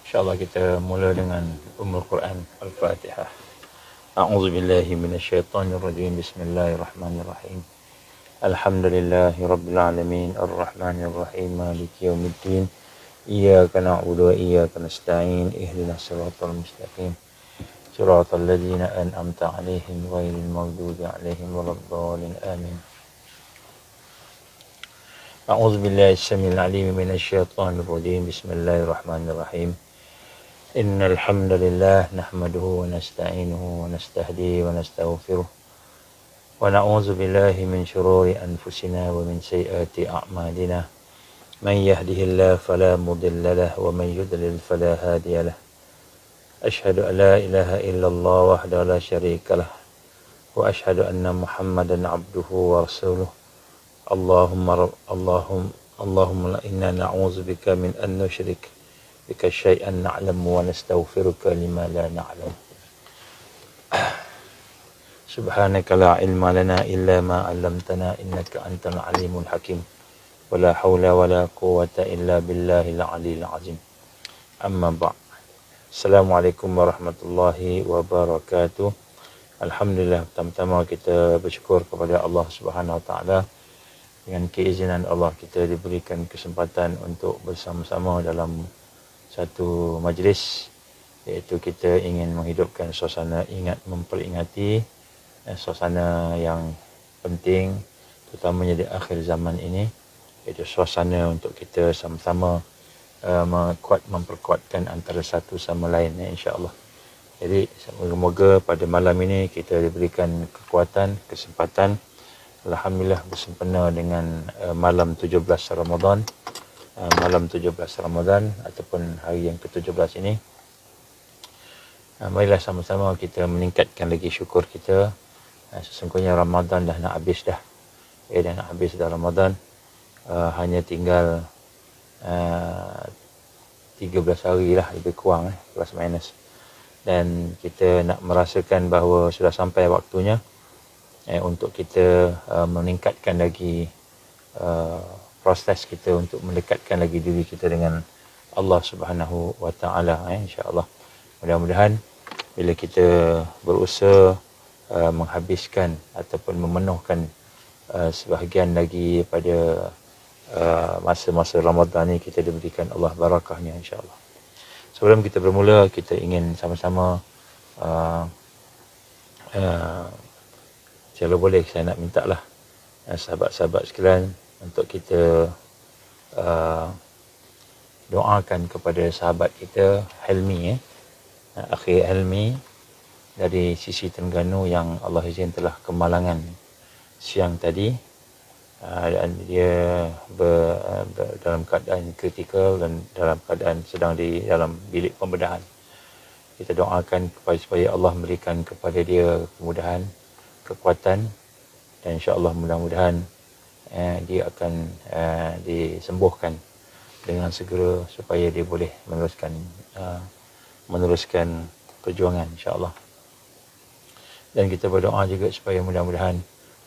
InsyaAllah kita mula dengan Ummul Quran Al-Fatihah. A'udzu billahi minasyaitonir rajim. Bismillahirrahmanirrahim. Alhamdulillahi rabbil alamin arrahmanir rahim maliki yaumiddin. Iyyaka na'budu wa iyyaka nasta'in. Ihdinas siratal mustaqim. Siratal ladzina an'amta 'alaihim ghairil maghdubi 'alaihim waladdallin. Amin. A'udzu billahi samil 'alim minasyaitonir rajim. Bismillahirrahmanirrahim. إن الحمد لله نحمده ونستعينه ونستهديه ونستغفره ونعوذ بالله من شرور أنفسنا ومن سيئات أعمالنا من يهده الله فلا مضل له ومن يضلل فلا هادي له أشهد أن لا إله إلا الله وحده لا شريك له وأشهد أن محمدا عبده ورسوله اللهم إنا نعوذ بك من أن نشرك بك شيئا نعلم ونستغفرك لما لا نعلم سبحانك لا علم لنا إلا ما علمتنا إنك أنت العليم الحكيم ولا حول ولا قوة إلا بالله العلي العظيم أما بعد. Assalamualaikum warahmatullahi wabarakatuh. Alhamdulillah, pertama-tama kita bersyukur kepada Allah Subhanahu Wa Taala. Dengan keizinan Allah kita diberikan kesempatan untuk bersama-sama dalam satu majlis, iaitu kita ingin menghidupkan suasana ingat memperingati suasana yang penting, terutamanya di akhir zaman ini, iaitu suasana untuk kita sama-sama memperkuatkan antara satu sama lain, insya-Allah. Jadi semoga pada malam ini kita diberikan kekuatan, kesempatan, alhamdulillah bersempena dengan malam 17 Ramadan. Malam 17 Ramadan ataupun hari yang ke-17 ini, marilah sama-sama kita meningkatkan lagi syukur kita. Sesungguhnya Ramadan dah nak habis dah. Dah nak habis dah Ramadan. Hanya tinggal 13 hari lah lebih kurang, plus minus. Dan kita nak merasakan bahawa sudah sampai waktunya untuk kita meningkatkan lagi proses kita untuk mendekatkan lagi diri kita dengan Allah Subhanahu Wa Taala, insya-Allah. Mudah-mudahan bila kita berusaha menghabiskan ataupun memenuhkan sebahagian lagi pada masa-masa Ramadan ini, kita diberikan Allah barakahnya, insya-Allah. Sebelum kita bermula, kita ingin sama-sama kalau boleh saya nak minta lah sahabat-sahabat sekalian untuk kita doakan kepada sahabat kita Helmi, Akhi Helmi dari sisi Terengganu yang Allah izin telah kemalangan siang tadi, dan dia dalam keadaan kritikal dan dalam keadaan sedang di dalam bilik pembedahan. Kita doakan supaya Allah memberikan kepada dia kemudahan, kekuatan, dan insya-Allah mudah-mudahan dia akan disembuhkan dengan segera supaya dia boleh meneruskan perjuangan, insya-Allah. Dan kita berdoa juga supaya mudah-mudahan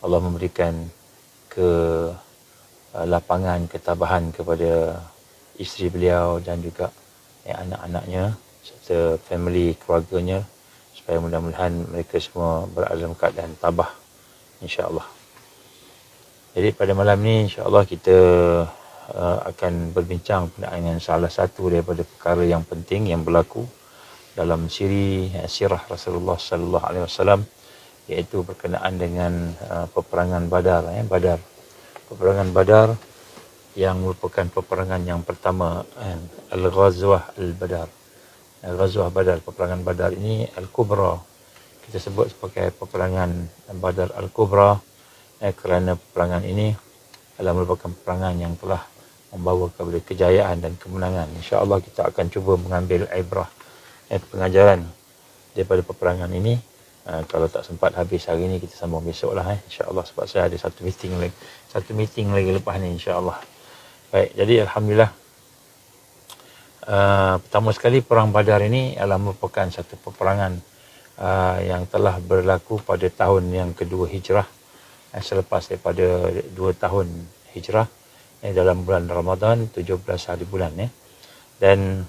Allah memberikan lapangan ketabahan kepada isteri beliau dan juga anak-anaknya serta family keluarganya, supaya mudah-mudahan mereka semua berazam keadaan tabah, insya-Allah. Jadi pada malam ni insya-Allah kita akan berbincang dengan salah satu daripada perkara yang penting yang berlaku dalam sirah Rasulullah sallallahu alaihi wasallam, iaitu berkenaan dengan peperangan Badar. Peperangan Badar yang merupakan peperangan yang pertama, Al-Ghazwah Al-Badar. Ghazwah Badar, peperangan Badar ini Al-Kubra. Kita sebut sebagai peperangan Badar Al-Kubra kerana peperangan ini adalah merupakan peperangan yang telah membawa kepada kejayaan dan kemenangan. InsyaAllah kita akan cuba mengambil ibrah, pengajaran daripada peperangan ini. Kalau tak sempat habis hari ini, kita sambung besok lah, insyaAllah, sebab saya ada satu meeting lagi lepas ni, insyaAllah. Baik, jadi alhamdulillah, pertama sekali perang Badar ini adalah merupakan satu peperangan yang telah berlaku pada tahun yang kedua Hijrah, selepas daripada 2 tahun Hijrah, dalam bulan Ramadan, 17 hari bulan. Dan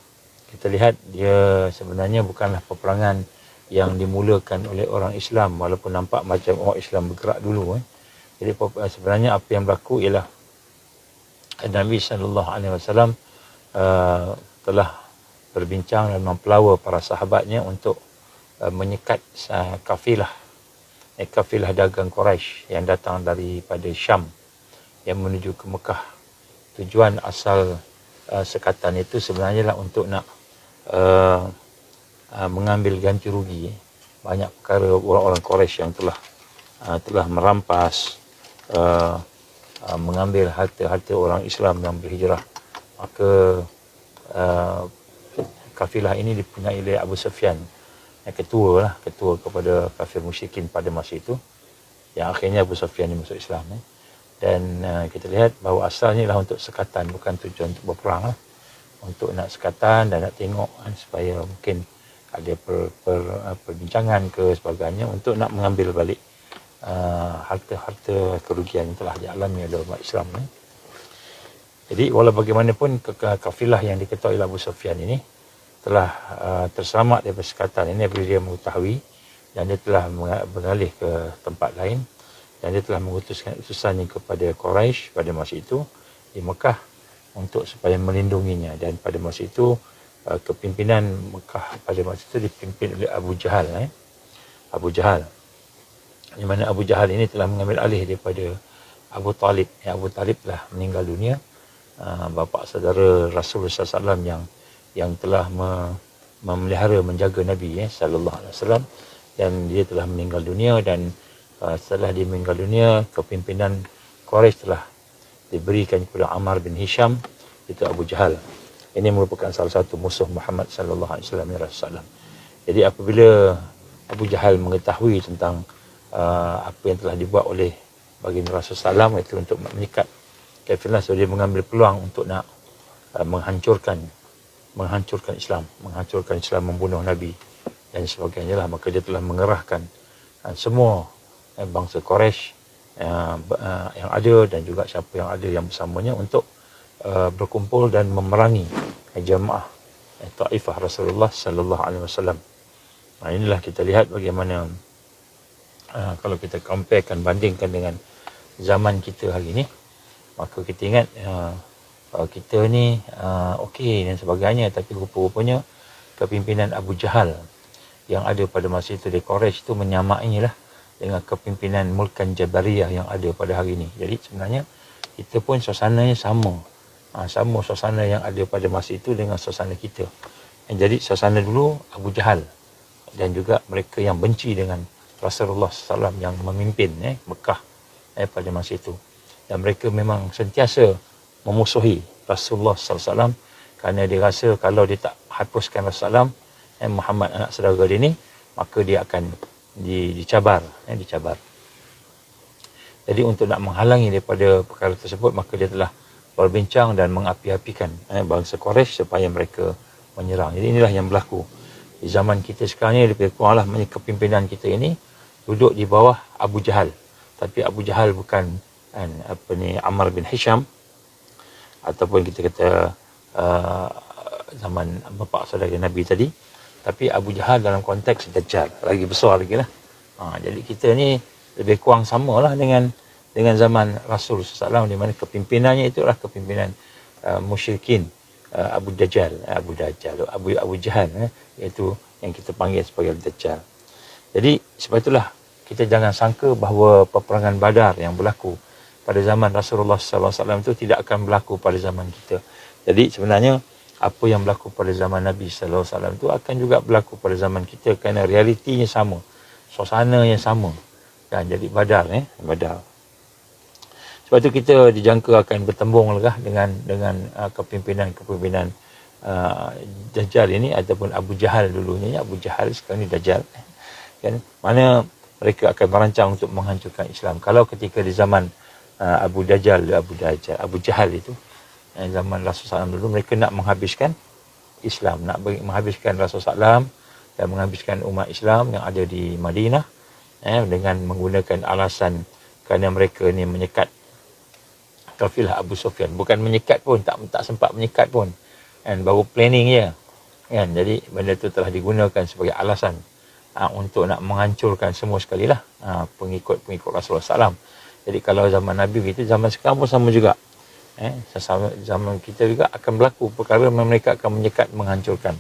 kita lihat dia sebenarnya bukanlah peperangan yang dimulakan oleh orang Islam, walaupun nampak macam orang Islam bergerak dulu. Jadi sebenarnya apa yang berlaku ialah Nabi SAW telah berbincang dan mempelawa para sahabatnya untuk menyekat kafilah dagang Quraisy yang datang daripada Syam yang menuju ke Mekah. Tujuan asal sekatan itu sebenarnya lah untuk nak mengambil ganti rugi banyak perkara orang-orang Quraisy yang telah merampas, mengambil harta-harta orang Islam yang berhijrah. Maka kafilah ini dipunyai oleh Abu Sufyan, ketua kepada kafir musyrikin pada masa itu, yang akhirnya Abu Sufyan ini masuk Islam. Dan kita lihat bahawa asalnya lah untuk sekatan, bukan tujuan untuk berperang, untuk nak sekatan dan nak tengok supaya mungkin ada perbincangan ke sebagainya untuk nak mengambil balik harta-harta kerugian yang telah dialami oleh umat Islam. Jadi walau bagaimanapun kafilah yang diketuai oleh Abu Sufyan ini telah terselamat daripada sekatan ini apabila dia mengetahui, dan dia telah beralih ke tempat lain, dan dia telah mengutuskan utusannya kepada Quraisy pada masa itu di Mekah untuk supaya melindunginya. Dan pada masa itu kepimpinan Mekah pada masa itu dipimpin oleh Abu Jahal. Di mana Abu Jahal ini telah mengambil alih daripada Abu Talib. Abu Talib telah meninggal dunia, bapa saudara Rasulullah SAW yang telah memelihara menjaga Nabi sallallahu alaihi wasallam, dan dia telah meninggal dunia. Dan setelah dia meninggal dunia, kepimpinan Quraisy telah diberikan kepada Ammar bin Hisham, itu Abu Jahal. Ini merupakan salah satu musuh Muhammad sallallahu alaihi wasallam. Jadi apabila Abu Jahal mengetahui tentang apa yang telah dibuat oleh baginda Rasulullah SAW, itu untuk menyikat kafilah, so dia mengambil peluang untuk nak menghancurkan Islam, membunuh Nabi dan sebagainya lah. Maka dia telah mengerahkan semua bangsa Quraisy yang ada dan juga siapa yang ada yang bersamanya untuk berkumpul dan memerangi jemaah Taifah Rasulullah sallallahu alaihi wasallam. Inilah kita lihat bagaimana kalau kita comparekan, bandingkan dengan zaman kita hari ini, maka kita ingat kita ni okey dan sebagainya, tapi rupa-rupanya kepimpinan Abu Jahal yang ada pada masa itu di Quraisy itu menyamainya lah dengan kepimpinan Mulkan Jabariyah yang ada pada hari ini. Jadi sebenarnya kita pun suasananya sama suasana yang ada pada masa itu dengan suasana kita. Jadi suasana dulu Abu Jahal dan juga mereka yang benci dengan Rasulullah SAW yang memimpin Mekah pada masa itu, dan mereka memang sentiasa memusuhi Rasulullah SAW kerana dia rasa kalau dia tak hapuskan Rasulullah SAW, Muhammad anak saudara dia ni, maka dia akan dicabar. Jadi untuk nak menghalangi daripada perkara tersebut, maka dia telah berbincang dan mengapi-apikan bangsa Quraisy supaya mereka menyerang. Jadi inilah yang berlaku di zaman kita sekarang ni. Lebih kuranglah kepimpinan kita ini duduk di bawah Abu Jahal, tapi Abu Jahal bukan Ammar bin Hisham, ataupun kita kata zaman bapa saudara Nabi tadi, tapi Abu Jahal dalam konteks Dajjal lagi besar lagi lah. Jadi kita ni lebih kurang samalah dengan zaman Rasul SAW, di mana kepimpinannya itu adalah kepimpinan musyrikin, Abu Jahal, iaitu yang kita panggil sebagai Dajjal. Jadi sebab itulah kita jangan sangka bahawa peperangan Badar yang berlaku pada zaman Rasulullah SAW itu tidak akan berlaku pada zaman kita. Jadi sebenarnya apa yang berlaku pada zaman Nabi SAW itu akan juga berlaku pada zaman kita, kerana realitinya sama, suasananya sama. Dan jadi Badar. Sebab itu kita dijangka akan bertembung lah dengan kepimpinan Dajjal ini, ataupun Abu Jahal dulunya. Abu Jahal sekarang ni Dajjal. Kan? Mana mereka akan merancang untuk menghancurkan Islam. Kalau ketika di zaman Abu Jahal itu, zaman Rasulullah SAW dulu, mereka nak menghabiskan Islam, nak menghabiskan Rasulullah SAW dan menghabiskan umat Islam yang ada di Madinah dengan menggunakan alasan kerana mereka ni menyekat kafilah Abu Sufyan. Bukan menyekat pun, tak sempat menyekat pun, baru planning je. kan. Jadi benda itu telah digunakan sebagai alasan untuk nak menghancurkan semua sekali lah pengikut-pengikut Rasulullah SAW. Jadi kalau zaman Nabi begitu, zaman sekarang pun sama juga. Zaman kita juga akan berlaku perkara mereka akan menyekat, menghancurkan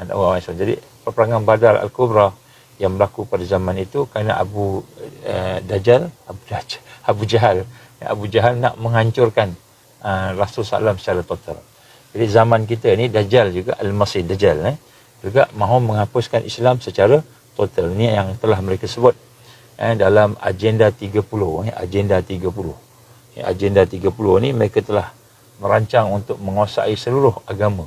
orang Islam. Jadi peperangan Badar Al-Kubra yang berlaku pada zaman itu kerana Abu Jahal nak menghancurkan Rasulullah SAW secara total. Jadi zaman kita ni Dajjal juga, Al-Masih Dajjal juga mahu menghapuskan Islam secara total. Ini yang telah mereka sebut dalam Agenda 30. Agenda 30. Agenda 30 ni mereka telah merancang untuk menguasai seluruh agama.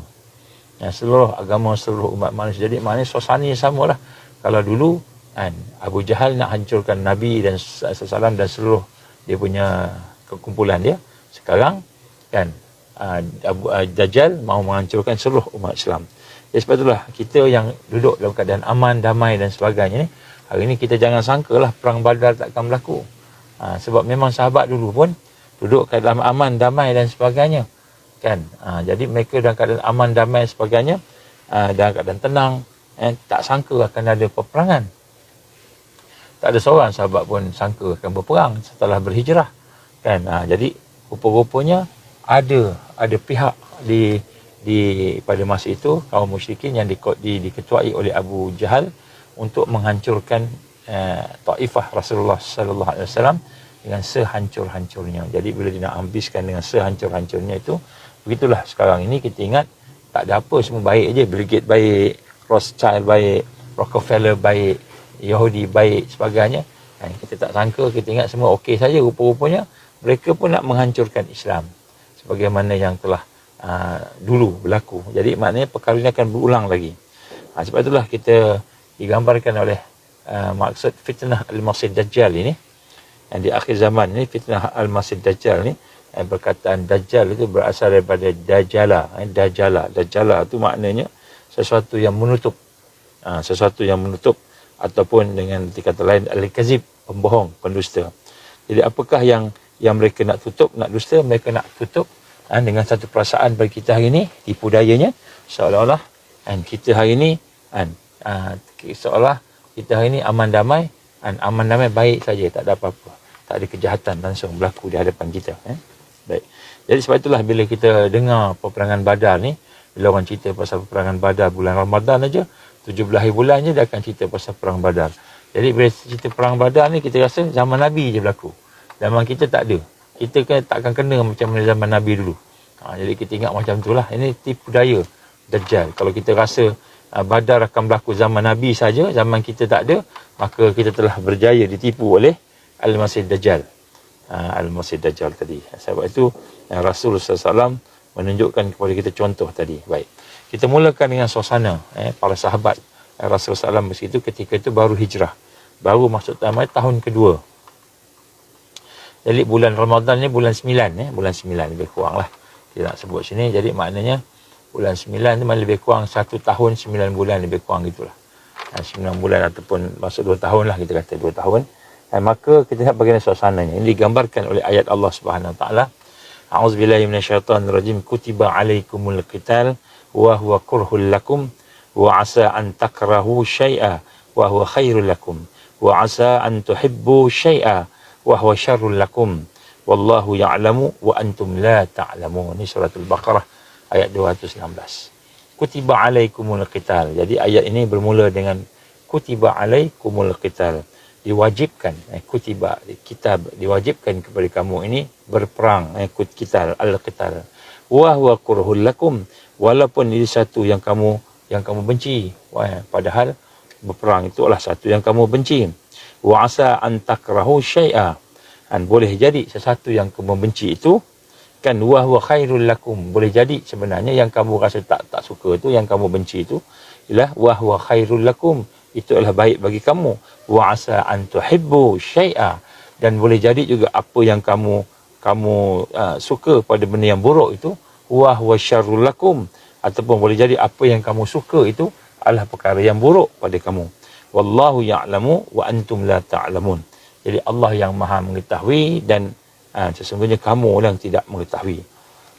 Seluruh agama, seluruh umat manusia. Jadi maknanya suasana sama lah. Kalau dulu Abu Jahal nak hancurkan Nabi dan SAW dan seluruh dia punya kekumpulan dia. Sekarang Dajjal mahu menghancurkan seluruh umat Islam. Jadi sebab itulah kita yang duduk dalam keadaan aman, damai dan sebagainya ni, hari ni kita jangan sangkalah perang Badar takkan berlaku. Sebab memang sahabat dulu pun duduk dalam aman, damai dan sebagainya. Jadi mereka dalam keadaan aman, damai dan sebagainya, dalam keadaan tenang, tak sangka akan ada peperangan. Tak ada seorang sahabat pun sangka akan berperang setelah berhijrah. Jadi rupa-rupanya ada pihak di pada masa itu kaum musyrikin yang diketuai oleh Abu Jahal untuk menghancurkan Taifah Rasulullah sallallahu alaihi wasallam dengan sehancur-hancurnya. Jadi bila dia nak habiskan dengan sehancur-hancurnya itu, begitulah sekarang ini kita ingat tak ada apa, semua baik aja. Bill Gates baik, Rothschild baik, Rockefeller baik, Yahudi baik, sebagainya. Kita tak sangka, kita ingat semua okey saja. Rupa-rupanya mereka pun nak menghancurkan Islam sebagaimana yang telah dulu berlaku. Jadi maknanya perkara ini akan berulang lagi. Sebab itulah kita digambarkan oleh maksud fitnah Al-Masih Dajjal ini. Di akhir zaman ini, fitnah Al-Masih Dajjal ni, perkataan Dajjal itu berasal daripada Dajjala. Dajjala itu maknanya sesuatu yang menutup. Sesuatu yang menutup, ataupun dengan kata lain Al-Kazib, pembohong, pendusta. Jadi apakah yang mereka nak tutup, nak dusta? Mereka nak tutup dengan satu perasaan bagi kita hari ini, tipu dayanya, seolah-olah kita hari ini seolah kita hari ini aman damai, baik saja, tak ada apa-apa, tak ada kejahatan langsung berlaku di hadapan kita. Baik. Jadi sebab itulah bila kita dengar peperangan Badar ni, bila orang cerita pasal peperangan Badar bulan Ramadan aja, 17 hari bulan je dia akan cerita pasal perang Badar. Jadi bila cerita perang Badar ni, kita rasa zaman Nabi je berlaku. Zaman kita tak ada. Kita tak akan kena macam mana zaman Nabi dulu. Jadi kita ingat macam tu lah. Ini tipu daya Dajjal. Kalau kita rasa Badar akan berlaku zaman Nabi saja, zaman kita tak ada, maka kita telah berjaya ditipu oleh Al-Masih Dajjal. Al-Masih Dajjal tadi. Sebab itu Rasulullah SAW menunjukkan kepada kita contoh tadi. Baik. Kita mulakan dengan suasana para sahabat Rasulullah SAW itu ketika itu baru hijrah. Baru masuk tahun kedua. Jadi bulan Ramadan ni bulan 9, bulan 9 lebih kurang lah. Kita nak sebut sini. Jadi maknanya bulan 9 ni lebih kurang 1 tahun 9 bulan lebih kurang gitulah. 9 bulan ataupun masuk 2 tahun lah, kita kata 2 tahun. Maka kita lihat bagaimana suasananya. Ini digambarkan oleh ayat Allah Subhanahu Wa Taala. A'udzubillahi minasyaitonirrajim. Kutiba alaikumul qital wa huwa kurhul lakum wa asa an takrahu syai'a wa huwa khairul lakum wa asa an tuhibbu syai'a wa huwa syarrul lakum wallahu ya'lamu wa antum la ta'lamun. Ini surah Al-Baqarah ayat 216. Kutiba alaikumul qital. Jadi ayat ini bermula dengan kutiba alaikumul qital. Diwajibkan, kutiba, kitab, diwajibkan kepada kamu ini berperang, qital, al-qital. Wa huwa kurhul lakum, walaupun ini satu yang kamu benci. Padahal berperang itu adalah satu yang kamu benci. Wa asa an takrahu syai'a, boleh jadi sesuatu yang kamu benci itu kan wa huwa khairul lakum, boleh jadi sebenarnya yang kamu rasa tak suka itu, yang kamu benci itu ialah wa huwa khairul lakum, itu adalah baik bagi kamu. Wa asa an tuhibbu syai'a, dan boleh jadi juga apa yang kamu suka pada benda yang buruk itu wa huwa syarrul lakum, ataupun boleh jadi apa yang kamu suka itu adalah perkara yang buruk pada kamu. Wallahu ya'lamu wa antum la ta'lamun. Jadi Allah yang Maha mengetahui dan sesungguhnya kamu yang tidak mengetahui.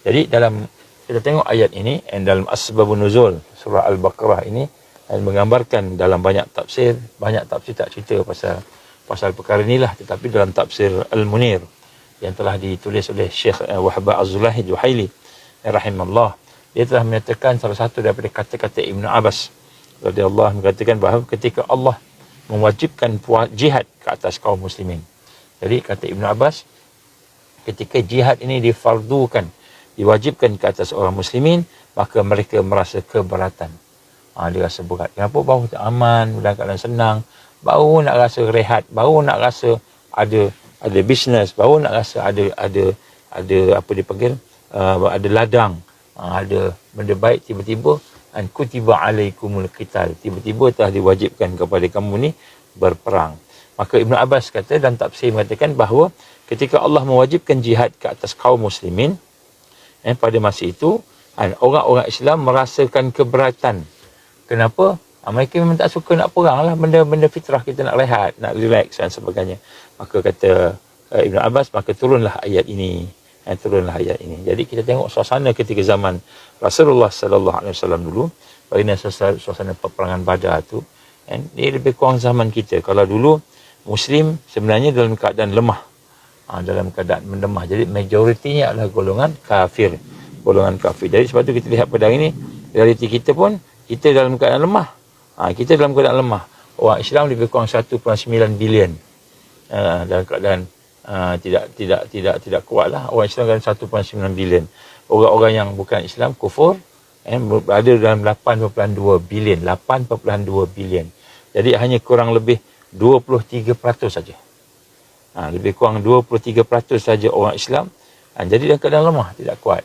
Jadi dalam kita tengok ayat ini dalam Asbabun Nuzul surah Al-Baqarah ini menggambarkan dalam banyak tafsir tak cerita pasal perkara inilah, tetapi dalam tafsir Al-Munir yang telah ditulis oleh Syekh Wahbah Az-Zulahi Juhaili rahimahullah, dia telah menyatakan salah satu daripada kata-kata Ibn Abbas radhiyallahu mengatakan bahawa ketika Allah mewajibkan jihad ke atas kaum muslimin. Jadi kata Ibn Abbas, ketika jihad ini difardukan, diwajibkan ke atas orang muslimin, maka mereka merasa keberatan. Dia rasa berat. Kenapa? Baru aman, dalam keadaan senang, baru nak rasa rehat, baru nak rasa ada bisnes, baru nak rasa ada apa dipanggil, ada ladang, ada benda baik, tiba-tiba kutiba alaikumul qital, tiba-tiba telah diwajibkan kepada kamu ni berperang. Maka Ibn Abbas kata dan tafsir mengatakan bahawa ketika Allah mewajibkan jihad ke atas kaum muslimin, pada masa itu orang-orang Islam merasakan keberatan. Kenapa? Mereka memang tak suka nak perang lah, benda-benda fitrah, kita nak rehat, nak relax dan sebagainya. Maka kata Ibn Abbas, maka turunlah ayat ini. Jadi kita tengok suasana ketika zaman Rasulullah sallallahu alaihi wasallam dulu, bagaimana suasana peperangan Badar tu, dia lebih kurang zaman kita. Kalau dulu Muslim sebenarnya dalam keadaan lemah, dalam keadaan melemah. Jadi majoritinya adalah golongan kafir. Jadi sebab tu kita lihat pada hari ini, realiti kita pun, kita dalam keadaan lemah. Kita dalam keadaan lemah. Orang Islam lebih kurang 1.9 bilion. Dalam keadaan tidak kuat lah. Orang Islam dalam 1.9 bilion. Orang-orang yang bukan Islam, kufur, berada dalam 8.2 bilion. 8.2 bilion. Jadi hanya kurang lebih 23% saja. Lebih kurang 23% saja orang Islam. Jadi dalam keadaan lemah, tidak kuat.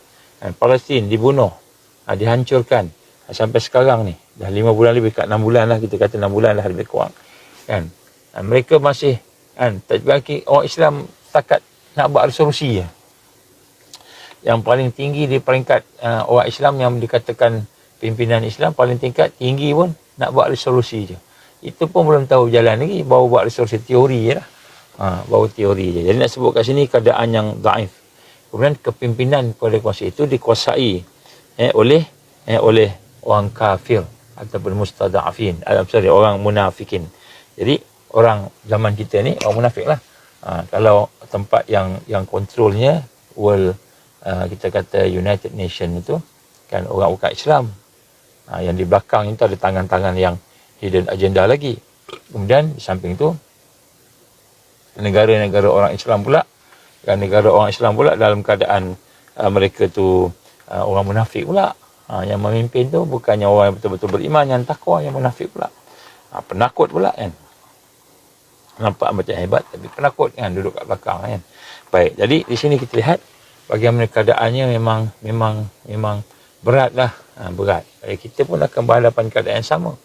Palestin dibunuh, dihancurkan. Sampai sekarang ni, dah 5 bulan lebih, kat 6 bulan lah, kita kata 6 bulan lah lebih kurang. Mereka masih, tak bagi orang Islam takat nak buat resolusi je. Yang paling tinggi di peringkat orang Islam yang dikatakan pimpinan Islam, paling tinggi pun nak buat resolusi je. Itu pun belum tahu jalan lagi, baru buat resolusi, teori je lah. Baru teori je. Jadi nak sebut kat sini keadaan yang daif. Kemudian kepimpinan pada kuasa itu dikuasai oleh orang kafir ataupun mustada'afin, orang munafikin. Jadi orang zaman kita ni orang munafik lah. Kalau tempat yang kontrolnya world, kita kata United Nation itu kan orang bukan Islam. Yang di belakang itu ada tangan-tangan yang hidden agenda lagi. Kemudian di samping itu negara-negara orang Islam pula, negara orang Islam pula dalam keadaan mereka tu orang munafik pula. Yang memimpin tu bukannya orang yang betul-betul beriman, yang takwa, yang munafik pula. Penakut pula kan. Nampak macam hebat tapi penakut kan, duduk kat belakang kan. Baik, jadi di sini kita lihat bagaimana keadaannya memang beratlah, berat. Jadi kita pun akan berhadapan keadaan yang sama.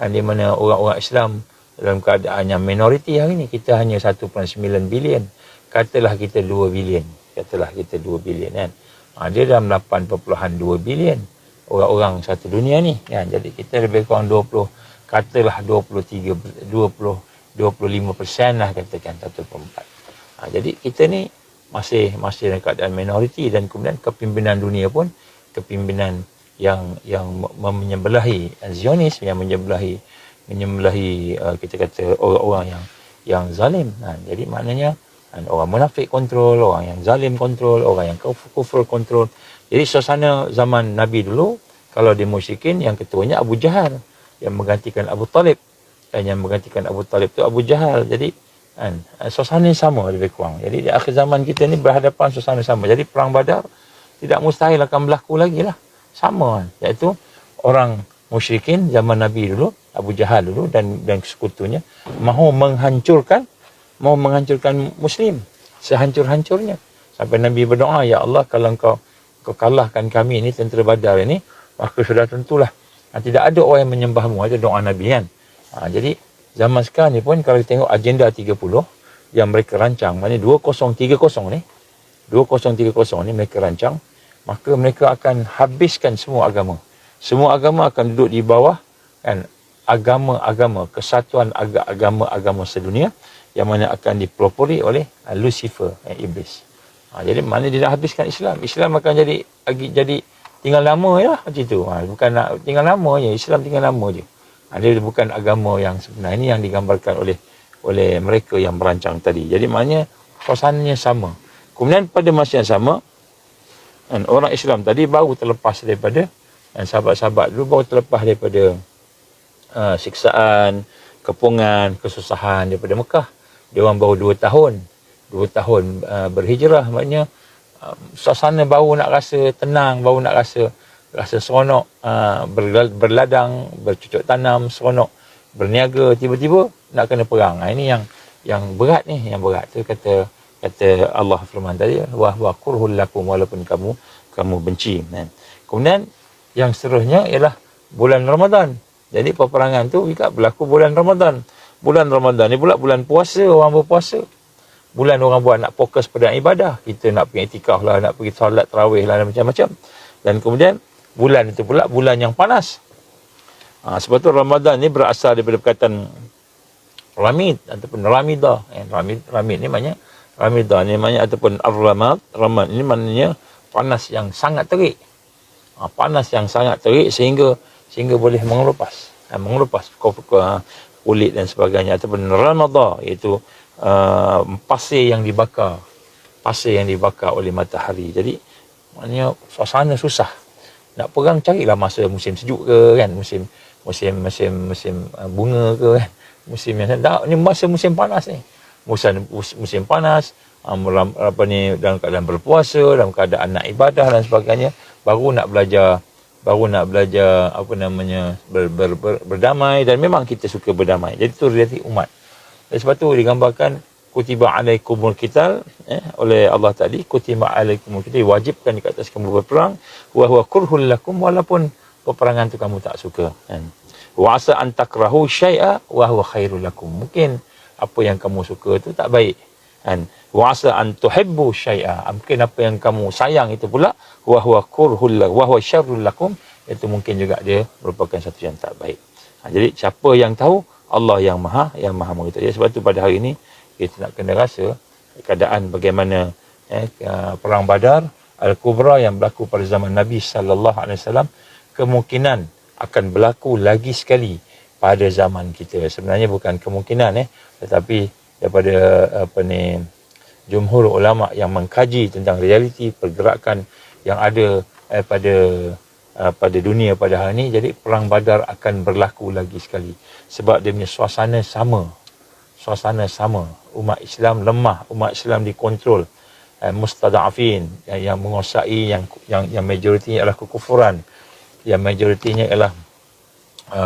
Di mana orang-orang Islam dalam keadaan yang minoriti hari ini, kita hanya 1.9 bilion. Katalah kita 2 bilion. Kan. Dia dalam 8.2 bilion orang-orang satu dunia ni kan. Jadi kita lebih kurang 25% lah katakan, 1/4. Jadi kita ni masih dalam keadaan minoriti, dan kemudian kepimpinan dunia pun kepimpinan yang menyembelahi Zionis, yang menyembelahi kita kata orang-orang yang zalim. Jadi maknanya orang munafik kontrol, orang yang zalim kontrol, orang yang kufur kontrol. Jadi suasana zaman Nabi dulu, kalau di musyrikin, yang ketuanya Abu Jahal, yang menggantikan Abu Talib. Dan yang menggantikan Abu Talib tu Abu Jahal. Jadi suasana sama lebih kurang. Jadi di akhir zaman kita ni berhadapan suasana sama. Jadi perang Badar tidak mustahil akan berlaku lagi lah. Sama. Iaitu orang musyrikin zaman Nabi dulu, Abu Jahal dulu dan sekutunya, mahu menghancurkan Muslim sehancur-hancurnya. Sampai Nabi berdoa, ya Allah, kalau engkau kalahkan kami ini, tentera Badar ini, maka sudah tentulah tidak ada orang yang menyembahmu. Itu doa Nabi kan. Jadi zaman sekarang ni pun kalau kita tengok agenda 30 yang mereka rancang, maknanya 2030 ni mereka rancang, maka mereka akan habiskan semua agama. Semua agama akan duduk di bawah kan, agama-agama, kesatuan agama-agama sedunia, yang mana akan dipelopori oleh Lucifer, iblis. Jadi mana dia nak habiskan Islam. Islam akan jadi tinggal nama je lah macam tu. Bukan nak tinggal nama je, Islam tinggal nama je. Dia bukan agama yang sebenar. Ini yang digambarkan oleh mereka yang merancang tadi. Jadi maknanya suasananya sama. Kemudian pada masa yang sama, orang Islam tadi baru terlepas daripada, sahabat-sahabat dulu baru terlepas daripada siksaan, kepungan, kesusahan daripada Mekah. Dia orang baru 2 tahun berhijrah, maknanya suasana baru nak rasa tenang, baru nak rasa seronok, berladang, bercucuk tanam, seronok, berniaga, tiba-tiba nak kena perang. Ini yang berat ni, yang berat tu kata Allah firman tadi, wa huwa kurhul lakum, walaupun kamu benci. Kemudian yang seterusnya ialah bulan Ramadan. Jadi peperangan tu juga berlaku bulan Ramadan. Bulan Ramadan ni pula bulan puasa, orang berpuasa. Bulan orang buat nak fokus pada ibadah. Kita nak pergi iktikaf lah, nak pergi solat tarawih lah, dan macam-macam. Dan kemudian bulan itu pula bulan yang panas. Sebab tu Ramadan ni berasal daripada perkataan ramid ataupun ramidah. Ramid ni maknanya ramidah ni maknanya ataupun ramad ni maknanya panas yang sangat terik. Panas yang sangat terik sehingga boleh mengelupas kulit dan sebagainya, ataupun ramadah iaitu pasir yang dibakar oleh matahari. Jadi maknanya suasana susah. Nak perang carilah masa musim sejuk ke kan, musim bunga ke kan, musim yang tak, ni musim panas ni. Musim panas, dalam keadaan berpuasa, dalam keadaan nak ibadah dan sebagainya, baru nak belajar berdamai, dan memang kita suka berdamai. Jadi itu realiti umat. Dan sebab tu digambarkan kutiba alaikumul qital oleh Allah tadi, kutiba alaikumul qital, wajibkan di atas kamu berperang, wa huwa kurhul lakum, walaupun peperangan tu kamu tak suka. Wa asa an takrahu syai'a wa huwa khairul lakum. Mungkin apa yang kamu suka tu tak baik. Wa asa an tuhibbu syai'a, mungkin apa yang kamu sayang itu pula wa huwa kurhul lakum wa huwa syarrul lakum, itu mungkin juga dia merupakan satu yang tak baik. Jadi siapa yang tahu? Allah yang maha mengetahui. Sebab tu pada hari ini kita nak kena rasa keadaan bagaimana perang Badar Al-Kubra yang berlaku pada zaman Nabi sallallahu alaihi wasallam kemungkinan akan berlaku lagi sekali pada zaman kita. Sebenarnya bukan kemungkinan tetapi daripada jumhur ulama yang mengkaji tentang realiti pergerakan yang ada pada dunia pada hari ini. Jadi perang Badar akan berlaku lagi sekali sebab dia punya suasana sama. Umat Islam lemah, umat Islam dikontrol, mustada'afin, yang menguasai, yang majoritinya adalah kekufuran, yang majoritinya ialah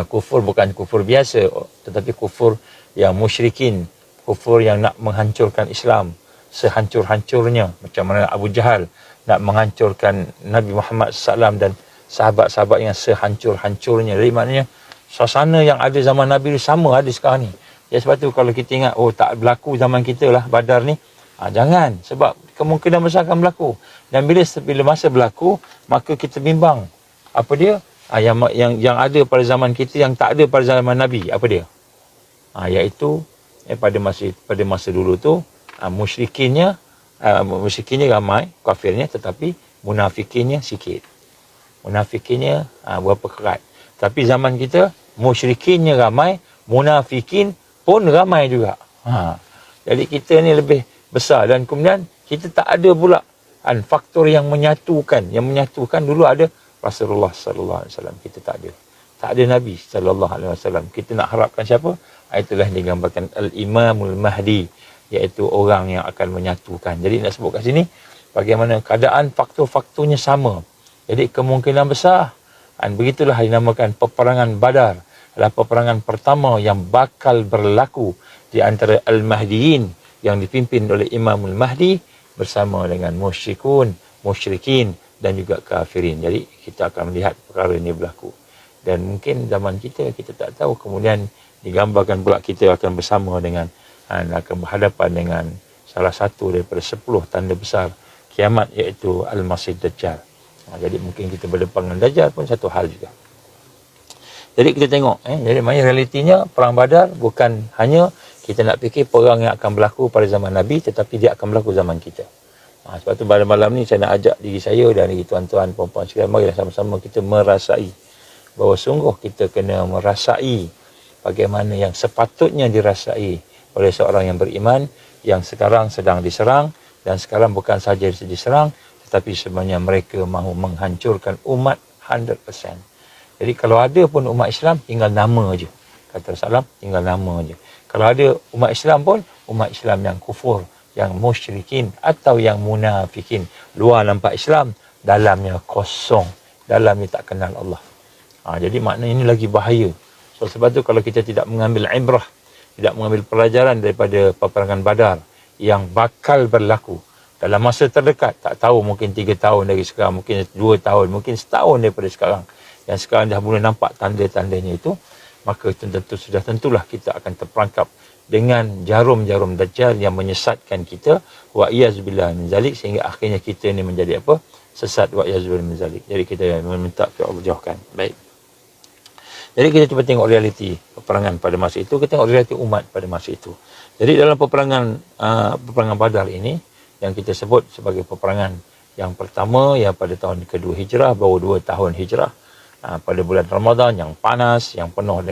kufur, bukan kufur biasa tetapi kufur yang musyrikin, kufur yang nak menghancurkan Islam sehancur-hancurnya, macam mana Abu Jahal nak menghancurkan Nabi Muhammad SAW dan sahabat-sahabat yang sehancur-hancurnya. Jadi maknanya suasana yang ada zaman Nabi sama ada sekarang ni. Ya, sebab tu kalau kita ingat tak berlaku zaman kita lah Badar ni, jangan, sebab kemungkinan besar akan berlaku. Dan bila masa berlaku, maka kita bimbang apa dia yang ada pada zaman kita yang tak ada pada zaman Nabi, apa dia? Iaitu pada masa dulu tu musyrikinnya ramai, kafirnya, tetapi munafikinnya sikit. Munafikinnya berapa kerat. Tapi zaman kita musyrikinnya ramai, munafikin pun ramai juga. Jadi kita ni lebih besar, dan kemudian kita tak ada pula faktor yang menyatukan. Yang menyatukan dulu ada Rasulullah sallallahu alaihi wasallam, kita tak ada. Tak ada Nabi sallallahu alaihi wasallam. Kita nak harapkan siapa? Itulah yang digambarkan Al-Imamul Mahdi, iaitu orang yang akan menyatukan. Jadi nak sebut kat sini bagaimana keadaan faktor-faktornya sama. Jadi kemungkinan besar, begitulah dinamakan peperangan Badar, adalah peperangan pertama yang bakal berlaku di antara Al-Mahdiyin yang dipimpin oleh Imamul Mahdi bersama dengan musyrikin dan juga kafirin. Jadi kita akan melihat perkara ini berlaku. Dan mungkin zaman kita tak tahu, kemudian digambarkan pula kita akan bersama dengan, akan berhadapan dengan salah satu daripada 10 tanda besar kiamat, iaitu Al-Masih Dajjal. Jadi mungkin kita berdepan dengan Dajjal pun satu hal juga. Jadi kita tengok, jadi maknanya realitinya perang Badar bukan hanya kita nak fikir perang yang akan berlaku pada zaman Nabi, tetapi dia akan berlaku zaman kita. Sebab tu pada malam ni saya nak ajak diri saya dan diri tuan-tuan, puan-puan sekalian, marilah sama-sama kita merasai bahawa sungguh kita kena merasai bagaimana yang sepatutnya dirasai oleh seorang yang beriman yang sekarang sedang diserang, dan sekarang bukan saja diserang tetapi sebenarnya mereka mahu menghancurkan umat 100%. Jadi kalau ada pun umat Islam, tinggal nama je. Kata Rasulullah, tinggal nama je. Kalau ada umat Islam pun, umat Islam yang kufur, yang musyrikin atau yang munafikin. Luar nampak Islam, dalamnya kosong. Dalamnya tak kenal Allah. Jadi maknanya ini lagi bahaya. So sebab tu kalau kita tidak mengambil ibrah, tidak mengambil pelajaran daripada peperangan Badar yang bakal berlaku dalam masa terdekat, tak tahu mungkin 3 tahun dari sekarang, mungkin 2 tahun, mungkin setahun daripada sekarang, yang sekarang dah mula nampak tanda-tandanya itu, maka sudah tentulah kita akan terperangkap dengan jarum-jarum Dajjal yang menyesatkan kita, wa iyazbillah min zalik, sehingga akhirnya kita ni menjadi apa? Sesat, wa iyazbillah min zalik. Jadi kita meminta kepada Allah jauhkan. Baik. Jadi kita cuba tengok realiti peperangan pada masa itu, kita tengok realiti umat pada masa itu. Jadi dalam peperangan Badar ini yang kita sebut sebagai peperangan yang pertama yang pada tahun kedua Hijrah, baru 2 tahun Hijrah, pada bulan Ramadan yang panas, yang penuh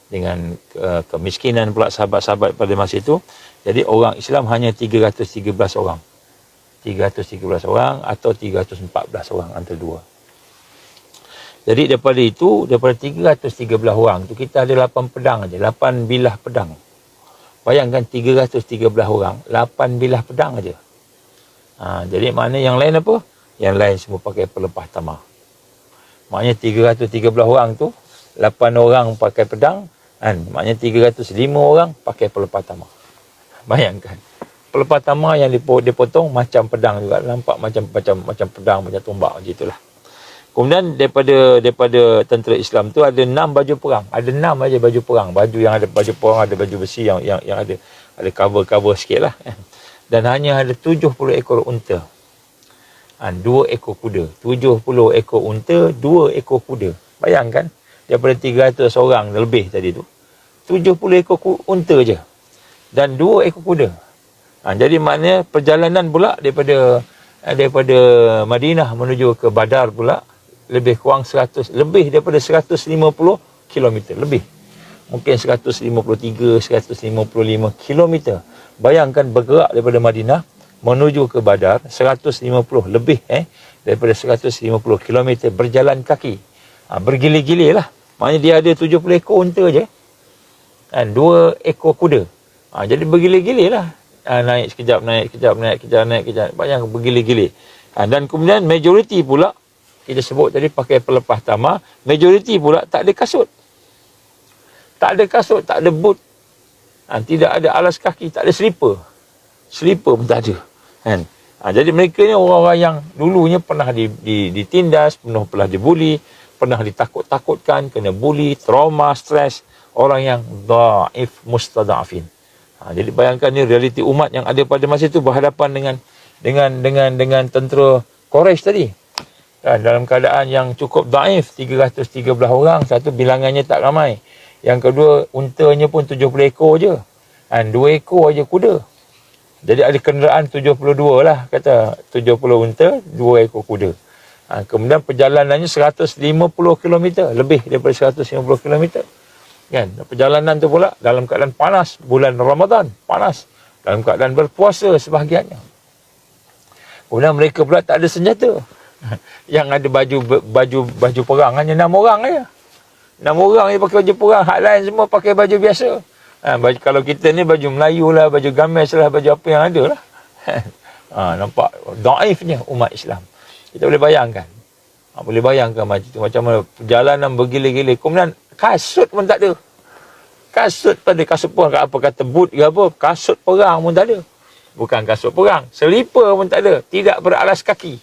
dengan kemiskinan pula sahabat-sahabat pada masa itu. Jadi orang Islam hanya 313 orang. 313 orang atau 314 orang, antara dua. Jadi daripada 313 orang tu kita ada 8 pedang aja, 8 bilah pedang. Bayangkan 313 orang, 8 bilah pedang aja. Jadi makna yang lain apa? Yang lain semua pakai pelepah tamah. Maknanya 313 orang tu, 8 orang pakai pedang, maknanya 305 orang pakai pelepah tamah. Bayangkan. Pelepah tamah yang dipotong macam pedang juga, nampak macam pedang, macam tombak macam itulah. Kemudian daripada tentera Islam tu ada 6 baju perang. Ada 6 aja baju perang. Baju yang ada baju perang, ada baju besi yang ada cover sikit lah. Dan hanya ada 70 ekor unta. 2 ekor kuda. 70 ekor unta, 2 ekor kuda. Bayangkan, daripada 300 orang lebih tadi tu, 70 ekor unta je. Dan 2 ekor kuda. Jadi maknanya perjalanan pula daripada Madinah menuju ke Badar pula, lebih kurang lebih daripada 150 km lebih. Mungkin 153, 155 km. Bayangkan bergerak daripada Madinah menuju ke Badar 150 lebih daripada 150 km berjalan kaki. Bergilir-gilir lah. Maknanya dia ada 70 ekor unta je. 2 ekor kuda. Jadi bergilir-gilir lah. Naik sekejap. Bayangkan bergilir-gilir. Dan kemudian majoriti pula, kita sebut tadi pakai pelepah tamah, majoriti pula tak ada kasut. Tak ada kasut, tak ada boot. Tidak ada alas kaki, tak ada slipper. Slipper pun tak ada. Jadi mereka ni orang-orang yang dulunya pernah ditindas, pernah dibuli, pernah ditakut-takutkan, kena buli, trauma, stres, orang yang dhaif, mustadafin. Jadi bayangkan ni realiti umat yang ada pada masa itu berhadapan dengan tentera Quraisy tadi. Dalam keadaan yang cukup dhaif, 313 orang, satu bilangannya tak ramai. Yang kedua, untanya pun 70 ekor je. 2 ekor aja kuda. Jadi ada kenderaan 72 lah, kata 70 unta, 2 ekor kuda. Kemudian perjalanannya 150 km, lebih daripada 150 km. Kan? Perjalanan tu pula dalam keadaan panas, bulan Ramadan, panas. Dalam keadaan berpuasa sebahagiannya. Kemudian mereka pula tak ada senjata. Yang ada baju perang hanya 6 orang aja. 6 orang je pakai baju perang, hak lain semua pakai baju biasa. Kalau kita ni baju Melayu lah, baju gamis lah, baju apa yang ada lah. Nampak dhaifnya umat Islam. Kita boleh bayangkan. Boleh bayangkan macam mana perjalanan bergilir-gilir. Kemudian kasut pun tak ada. Kasut pun apa kata boot ke apa, kasut perang pun tak ada. Bukan kasut perang, selipar pun tak ada, tidak beralas kaki.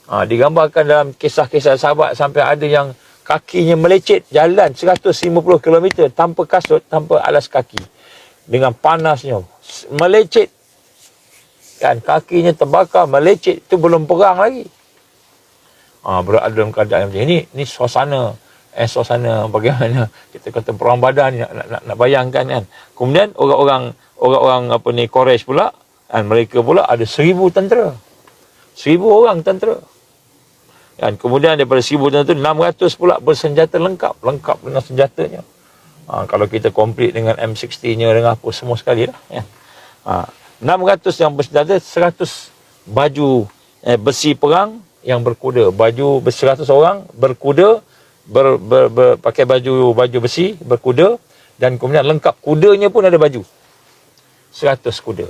Digambarkan dalam kisah-kisah sahabat sampai ada yang kakinya melecet jalan 150 km tanpa kasut, tanpa alas kaki. Dengan panasnya, melecet. Kan kakinya terbakar, melecet, itu belum perang lagi. Berada dalam keadaan macam ini. Ini suasana bagaimana kita kata perang Badar ni, nak bayangkan kan. Kemudian orang Quraisy pula Dan mereka pula ada 1,000 tentera. 1,000 orang tentera. Dan kemudian daripada 1,000 tentera tu 600 pula bersenjata lengkap dengan senjatanya. Kalau kita complete dengan M60-nya dengan apa semua sekali lah. Ya. 600 yang bersenjata, 100 baju besi perang yang berkuda. Baju 100 orang berkuda, pakai baju besi, berkuda, dan kemudian lengkap kudanya pun ada baju. 100 kuda.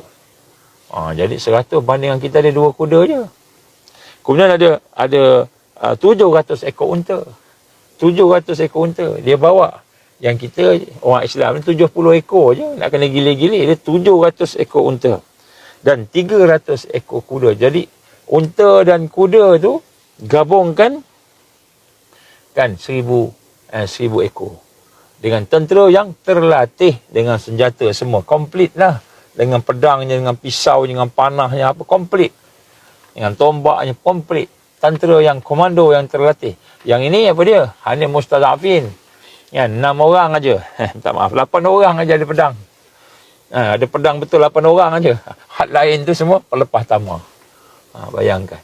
Jadi 100 bandingan kita ada 2 kuda je. Kemudian ada 700 ekor unta. 700 ekor unta. Dia bawa. Yang kita, orang Islam ni 70 ekor je. Nak kena gila-gila. Dia 700 ekor unta. Dan 300 ekor kuda. Jadi, unta dan kuda tu gabungkan kan 1,000 ekor. Dengan tentera yang terlatih dengan senjata semua. Komplit lah. Dengan pedangnya, dengan pisaunya, dengan panahnya, apa komplit. Dengan tombaknya, komplit. Tentera yang komando yang terlatih. Yang ini apa dia? Hanya mustadafin. Ya, 6 orang aja. Tak maaf, 8 orang aja ada pedang. Ada pedang betul 8 orang aja. Had lain tu semua pelepah tamah. Bayangkan.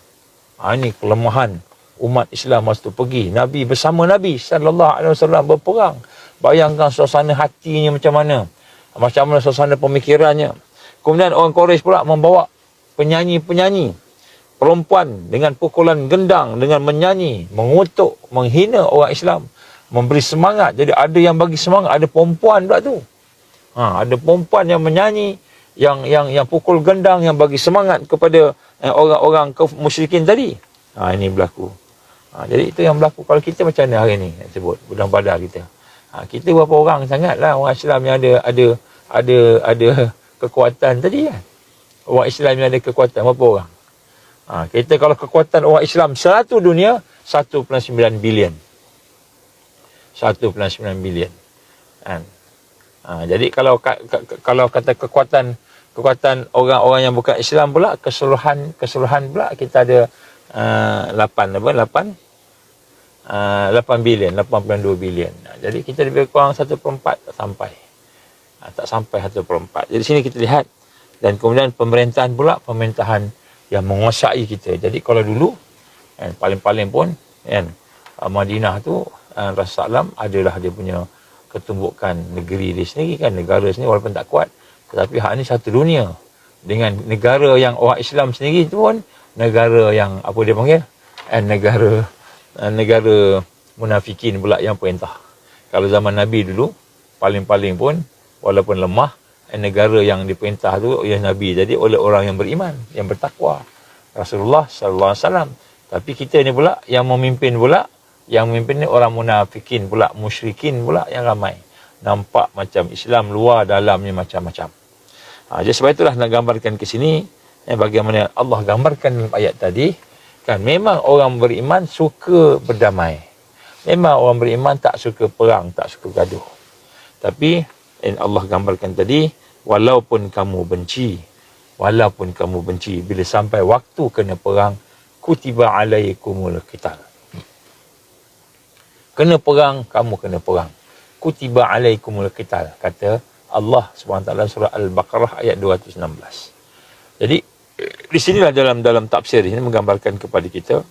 Ini kelemahan umat Islam masa tu pergi. Nabi bersama Nabi SAW berperang. Bayangkan suasana hatinya macam mana. Macam mana suasana pemikirannya. Kemudian orang Quraisy pula membawa penyanyi-penyanyi. Perempuan dengan pukulan gendang, dengan menyanyi, mengutuk, menghina orang Islam. Memberi semangat. Jadi ada yang bagi semangat. Ada perempuan pula tu. Ada perempuan yang menyanyi. Yang pukul gendang. Yang bagi semangat kepada orang-orang musyrikin tadi. Ini berlaku. Jadi itu yang berlaku. Kalau kita macam mana hari ni nak sebut. Budang badar kita. Kita berapa orang sangatlah orang Islam yang ada kekuatan tadi kan. Orang Islam yang ada kekuatan. Berapa orang? Kita kalau kekuatan orang Islam satu dunia. 1.9 bilion. 1.9 bilion. Jadi kalau kata kekuatan orang-orang yang bukan Islam pula, keseluruhan pula kita ada 8 bilion, 82 bilion. Jadi kita lebih kurang 1/4 tak sampai. Tak sampai 1/4. Jadi sini kita lihat. Dan kemudian pemerintahan yang menguasai kita. Jadi kalau dulu paling-paling pun Madinah tu Rasulullah adalah dia punya ketumbukan negeri dia sendiri kan, negara sendiri walaupun tak kuat, tetapi hak ni satu dunia dengan negara yang orang Islam sendiri tu pun negara yang apa dia panggil negara munafikin pula yang perintah. Kalau zaman Nabi dulu paling-paling pun walaupun lemah, negara yang diperintah tu ialah Nabi, jadi oleh orang yang beriman, yang bertakwa, Rasulullah sallallahu alaihi wasallam. Tapi kita ni pula yang memimpin ni orang munafikin pula, musyrikin pula yang ramai. Nampak macam Islam luar dalamnya macam-macam. Jadi sebab itulah nak gambarkan ke sini bagaimana Allah gambarkan dalam ayat tadi kan, memang orang beriman suka berdamai. Memang orang beriman tak suka perang, tak suka gaduh. Tapi Allah gambarkan tadi, walaupun kamu benci bila sampai waktu kena perang, kutiba alaikumul qital. Kena perang, kamu kena perang. Kutiba alaikumul qital, kata Allah SWT surah Al-Baqarah ayat 216. Jadi di sinilah dalam tafsir ini menggambarkan kepada kita,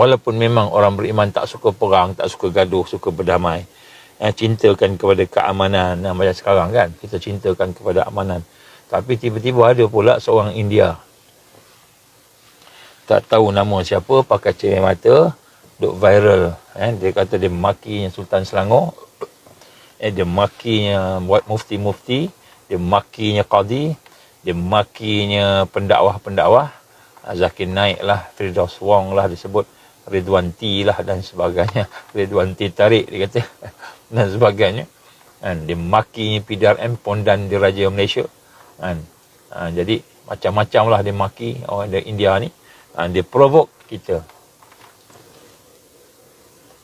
walaupun memang orang beriman tak suka perang, tak suka gaduh, suka berdamai, cintakan kepada keamanan, macam sekarang kan, kita cintakan kepada amanan. Tapi tiba-tiba ada pula seorang India, tak tahu nama siapa, pakai cermin mata, duk viral. Dia kata dia makinya Sultan Selangor, dia makinya buat mufti-mufti, dia makinya qadi, dia makinya pendakwah-pendakwah, Zakir Naik lah, Firdaus Wong lah disebut, Ridwan T lah dan sebagainya, Ridwan T Tarik dia kata dan sebagainya. Dia makinya PDRM, Pondan Diraja Malaysia. Jadi macam-macam lah dia maki orang dari India ni. Dia provoke kita.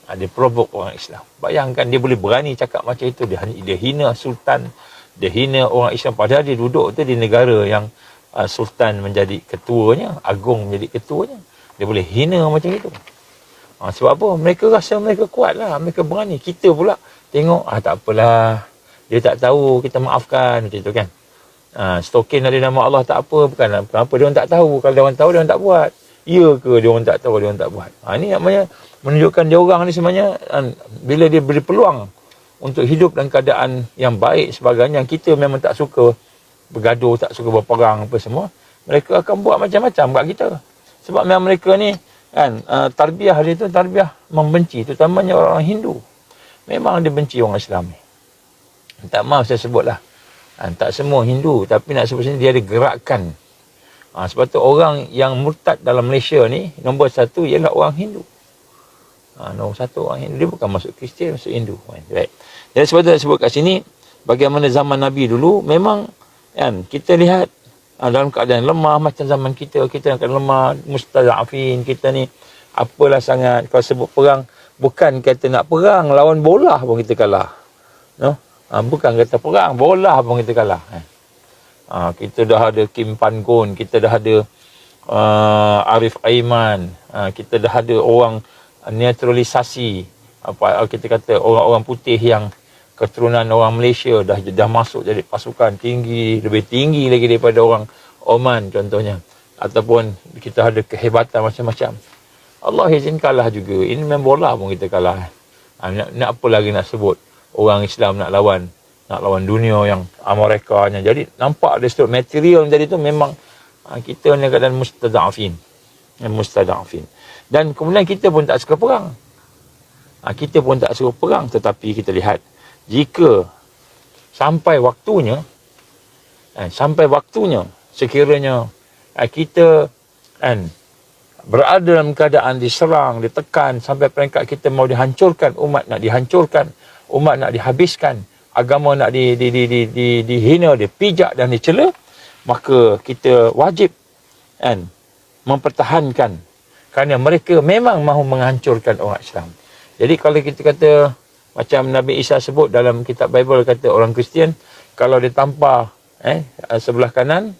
Dia provoke orang Islam. Bayangkan dia boleh berani cakap macam itu. Dia hina Sultan, dia hina orang Islam. Padahal dia duduk tu di negara yang Sultan menjadi ketuanya, Agung menjadi ketuanya. Dia boleh hina macam itu. Sebab apa? Mereka rasa mereka kuat lah. Mereka berani. Kita pula tengok, tak apalah. Dia tak tahu, kita maafkan. Macam itu kan. Stokin ada nama Allah tak apa, bukan kenapa dia orang tak tahu. Kalau dia orang tahu, dia orang tak buat. Ya ke dia orang tak tahu, dia orang tak buat. Ini namanya menunjukkan dia orang ni sebenarnya bila dia beri peluang untuk hidup dalam keadaan yang baik sebagainya, yang kita memang tak suka bergaduh, tak suka berperang apa semua, mereka akan buat macam-macam kat kita. Sebab memang mereka ni tarbiyah dia tu tarbiyah membenci, terutamanya orang Hindu. Memang dia benci orang Islam ni. Tak maaf saya sebutlah. Tak semua Hindu, tapi nak sebut sini dia ada gerakan. Sebab tu orang yang murtad dalam Malaysia ni, nombor satu ialah orang Hindu. Nombor satu orang Hindu. Dia bukan masuk Kristian, masuk Hindu. Right. Jadi sebab tu saya sebut kat sini, bagaimana zaman Nabi dulu, memang kita lihat dalam keadaan lemah macam zaman kita akan lemah, mustada'afin, kita ni apalah sangat. Kalau sebut perang, bukan kata nak perang, lawan bola pun kita kalah. No? Bukan kata perang, bola pun kita kalah. Kita dah ada Kim Pan Gon, kita dah ada Arif Aiman, kita dah ada orang naturalisasi, kita kata orang-orang putih yang keturunan orang Malaysia dah masuk jadi pasukan tinggi, lebih tinggi lagi daripada orang Oman contohnya. Ataupun kita ada kehebatan macam-macam. Allah izin kalah juga. Ini memang bola pun kita kalah. Nak apa lagi nak sebut orang Islam nak lawan dunia yang Amerikanya. Jadi nampak dari sudut material jadi tu memang kita ni keadaan mustada'afin. Dan kemudian kita pun tak suka perang. Kita pun tak suka perang, tetapi kita lihat jika sampai waktunya sekiranya kita berada dalam keadaan diserang, ditekan sampai peringkat kita mau dihancurkan, umat nak dihancurkan, umat nak dihabiskan, agama nak dihina, dipijak dan dicela, maka kita wajib mempertahankan, kerana mereka memang mahu menghancurkan orang Islam. Jadi kalau kita kata macam Nabi Isa sebut dalam kitab Bible, kata orang Kristian kalau dia tampar sebelah kanan,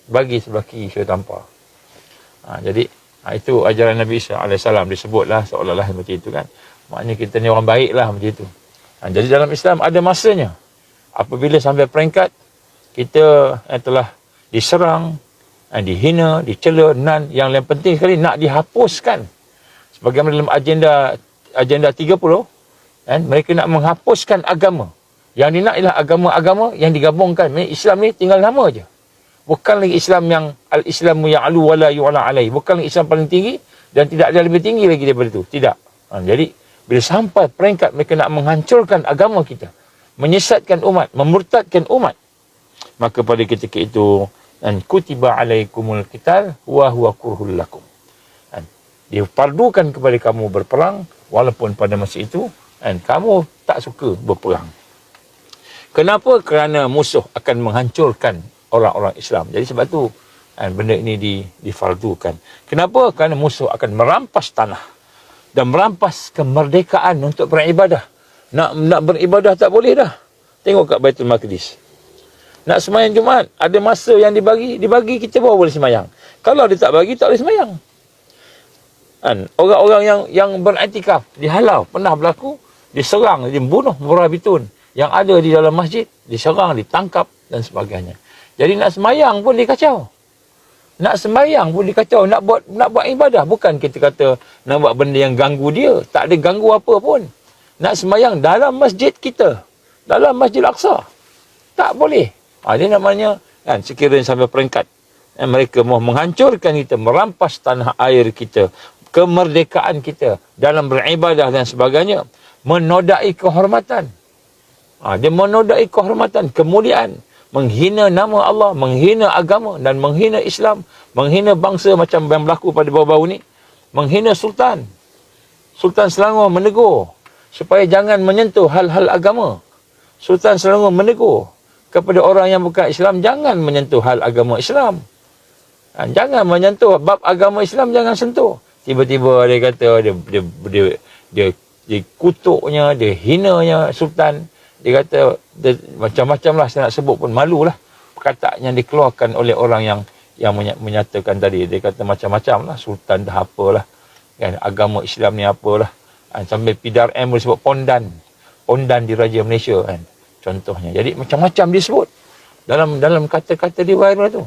bagi sebelah kiri saya tampar. Jadi itu ajaran Nabi Isa AS disebutlah seolah-olah macam itu kan. Maknanya kita ni orang baik lah macam itu. Jadi dalam Islam ada masanya. Apabila sampai peringkat kita telah diserang, dihina, dicela, dan yang penting sekali nak dihapuskan. Sebagaimana dalam agenda 30, mereka nak menghapuskan agama. Yang dia nak ialah agama-agama yang digabungkan. Islam ni tinggal nama je. Bukan lagi Islam yang al-Islamu ya'lu wa la yu'la alai. Bukan lagi Islam paling tinggi dan tidak ada lebih tinggi lagi daripada itu. Tidak. Jadi bila sampai peringkat mereka nak menghancurkan agama kita, menyesatkan umat, memurtadkan umat, maka pada ketika itu kutiba alaikumul qital wa huwa kurhul lakum. Difardukan kepada kamu berperang walaupun pada masa itu kamu tak suka berperang. Kenapa? Kerana musuh akan menghancurkan orang-orang Islam. Jadi sebab tu benda ini difardukan. Kenapa? Kerana musuh akan merampas tanah dan merampas kemerdekaan untuk beribadah. Nak beribadah tak boleh dah. Tengok kat Baitul Maqdis. Nak semayang Jumaat, ada masa yang dibagi kita baru boleh semayang. Kalau dia tak bagi, tak boleh semayang. Orang-orang yang beriktikaf dihalau, pernah berlaku, diserang, dibunuh Murabitun yang ada di dalam masjid, diserang, ditangkap dan sebagainya. Jadi nak semayang pun dikacau. Nak semayang pun dikacau. Nak buat ibadah. Bukan kita kata nak buat benda yang ganggu dia. Tak ada ganggu apa pun. Nak semayang dalam masjid kita. Dalam Masjid Al-Aqsa. Tak boleh. Dia namanya sekiranya sampai peringkat mereka mahu menghancurkan kita, merampas tanah air kita, kemerdekaan kita dalam beribadah dan sebagainya, menodai kehormatan. Dia menodai kehormatan, kemuliaan, menghina nama Allah, menghina agama dan menghina Islam, menghina bangsa macam yang berlaku pada baru-baru ni, menghina Sultan Selangor menegur supaya jangan menyentuh hal-hal agama. Sultan Selangor menegur kepada orang yang bukan Islam, jangan menyentuh hal agama Islam. Jangan menyentuh bab agama Islam, jangan sentuh. Tiba-tiba dia kata dia kutuknya, dia hinanya Sultan. Dia kata macam-macam lah, saya nak sebut pun malu lah perkataan yang dikeluarkan oleh orang yang menyatakan tadi. Dia kata macam-macam lah, Sultan dah apalah kan, agama Islam ni apalah, sampai PDRM boleh sebut pondan di Raja Malaysia kan, contohnya. Jadi macam-macam dia sebut. dalam kata-kata dia viral tu.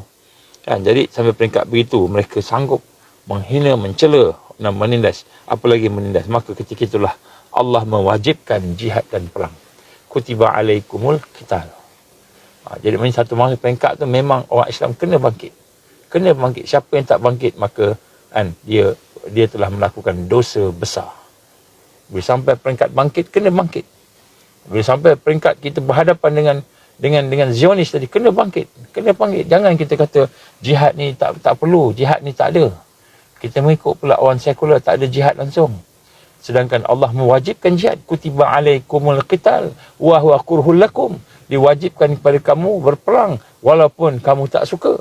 Kan, jadi sampai peringkat begitu mereka sanggup menghina, mencela dan menindas, apalagi menindas. Maka ketika itulah Allah mewajibkan jihad dan perang. Kutiba alaikumul qital. Jadi satu masa peringkat tu memang orang Islam kena bangkit. Kena bangkit. Siapa yang tak bangkit maka kan dia telah melakukan dosa besar. Bila sampai peringkat bangkit, kena bangkit. Bila sampai peringkat kita berhadapan dengan Zionis tadi, kena bangkit. Jangan kita kata jihad ni tak perlu, jihad ni tak ada. Kita mengikut pula orang sekular, tak ada jihad langsung. Sedangkan Allah mewajibkan jihad. Kutiba alaikumul qital wa huwa kurhul lakum. Diwajibkan kepada kamu berperang walaupun kamu tak suka.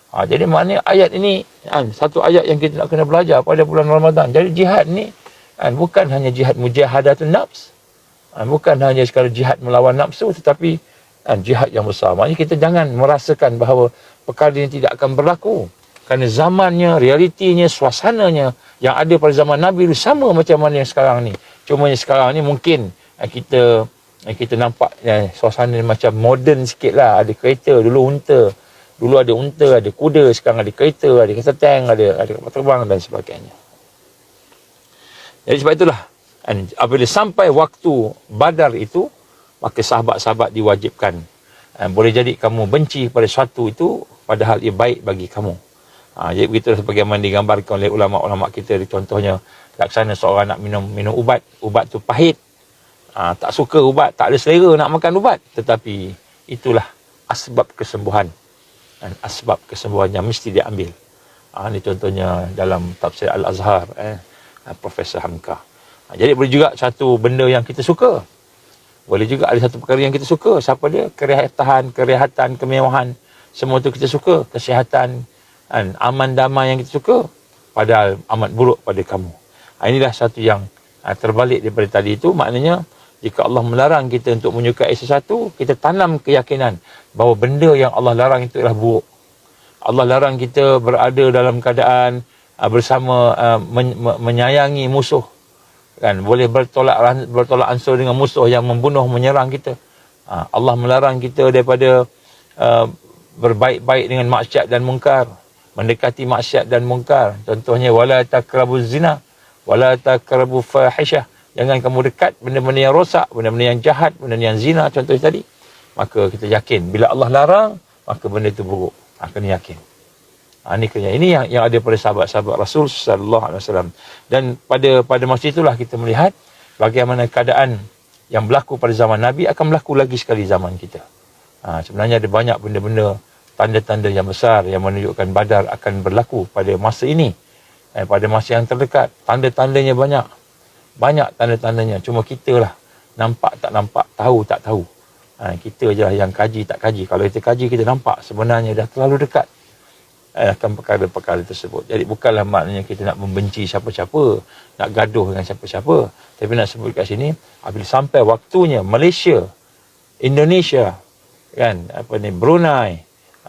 Jadi maknanya ayat ini satu ayat yang kita nak kena belajar pada bulan Ramadan. Jadi jihad ni bukan hanya jihad mujahadatun nafs. Bukan hanya sekadar jihad melawan nafsu, tetapi jihad yang besar. Maknanya kita jangan merasakan bahawa perkara ini tidak akan berlaku. Kerana zamannya, realitinya, suasananya yang ada pada zaman Nabi itu sama macam mana yang sekarang ni. Cuma yang sekarang ni mungkin kita nampak suasana macam moden sikit lah. Ada kereta, dulu unta. Dulu ada unta, ada kuda, sekarang ada kereta, ada kereta tank, ada kapal terbang dan sebagainya. Jadi sebab itulah, apabila sampai waktu Badar itu, maka sahabat-sahabat diwajibkan. Boleh jadi kamu benci pada sesuatu itu, padahal ia baik bagi kamu. Jadi begitu sebagaimana digambarkan oleh ulama-ulama kita. Contohnya, laksana seorang nak minum ubat. Ubat tu pahit. Tak suka ubat, tak ada selera nak makan ubat. Tetapi itulah asbab kesembuhan. Dan asbab kesembuhan yang mesti diambil. Ini contohnya dalam tafsir Al-Azhar, Profesor Hamka. Jadi boleh juga satu benda yang kita suka. Boleh juga ada satu perkara yang kita suka. Siapa dia? Kerehatan, kemewahan. Semua tu kita suka. Kesihatan, aman damai yang kita suka. Padahal amat buruk pada kamu. Inilah satu yang terbalik daripada tadi itu. Maknanya, jika Allah melarang kita untuk menyukai sesuatu, kita tanam keyakinan bahawa benda yang Allah larang itu adalah buruk. Allah larang kita berada dalam keadaan bersama menyayangi musuh. Kan, boleh bertolak ansur dengan musuh yang membunuh, menyerang kita. Allah melarang kita daripada berbaik-baik dengan maksiat dan mungkar, mendekati maksiat dan mungkar. Contohnya, wala taqrabuz zina, wala taqrabu fahisyah. Jangan kamu dekat benda-benda yang rosak, benda-benda yang jahat, benda yang zina contohnya tadi. Maka kita yakin bila Allah larang, maka benda itu buruk. Kena yakin. Ini yang ada pada sahabat-sahabat Rasul sallallahu alaihi wasallam. Dan pada masa itulah kita melihat bagaimana keadaan yang berlaku pada zaman Nabi akan berlaku lagi sekali zaman kita. Sebenarnya ada banyak benda-benda, tanda-tanda yang besar yang menunjukkan Badar akan berlaku pada masa ini. Pada masa yang terdekat, tanda-tandanya banyak. Banyak tanda-tandanya. Cuma kita lah nampak tak nampak, tahu tak tahu. Kita je lah yang kaji tak kaji. Kalau kita kaji, kita nampak sebenarnya dah terlalu dekat akan perkara-perkara tersebut. Jadi bukanlah maknanya kita nak membenci siapa-siapa, nak gaduh dengan siapa-siapa. Tapi nak sebut kat sini, apabila sampai waktunya Malaysia, Indonesia, Brunei,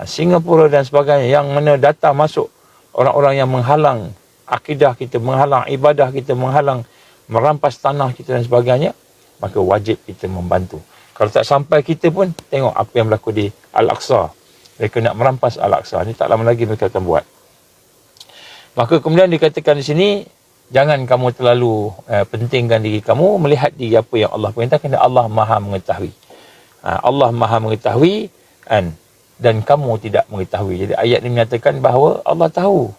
Singapura dan sebagainya, yang mana datang masuk orang-orang yang menghalang akidah kita, menghalang ibadah kita, menghalang merampas tanah kita dan sebagainya, maka wajib kita membantu. Kalau tak sampai kita pun, tengok apa yang berlaku di Al-Aqsa. Mereka nak merampas Al-Aqsa. Ini tak lama lagi mereka akan buat. Maka kemudian dikatakan di sini, jangan kamu terlalu pentingkan diri kamu, melihat diri apa yang Allah perintahkan. Allah Maha mengetahui. Allah Maha mengetahui dan kamu tidak mengetahui. Jadi ayat ini menyatakan bahawa Allah tahu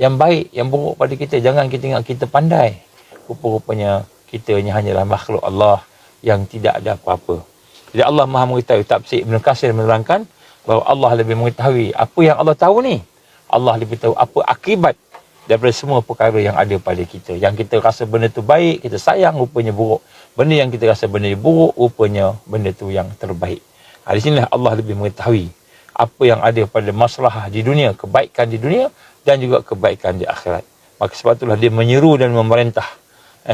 yang baik, yang buruk pada kita. Jangan kita ingat kita pandai. Rupa-rupanya kita ini hanyalah makhluk Allah yang tidak ada apa-apa. Jadi Allah Maha mengetahui. Tafsir Ibn Katsir menerangkan bahawa Allah lebih mengetahui apa yang Allah tahu ni. Allah lebih tahu apa akibat daripada semua perkara yang ada pada kita. Yang kita rasa benda tu baik, kita sayang, rupanya buruk. Benda yang kita rasa benda buruk, rupanya benda tu yang terbaik. Di sinilah Allah lebih mengetahui apa yang ada pada masalah di dunia, kebaikan di dunia dan juga kebaikan di akhirat. Maka sebab itulah dia menyeru dan memerintah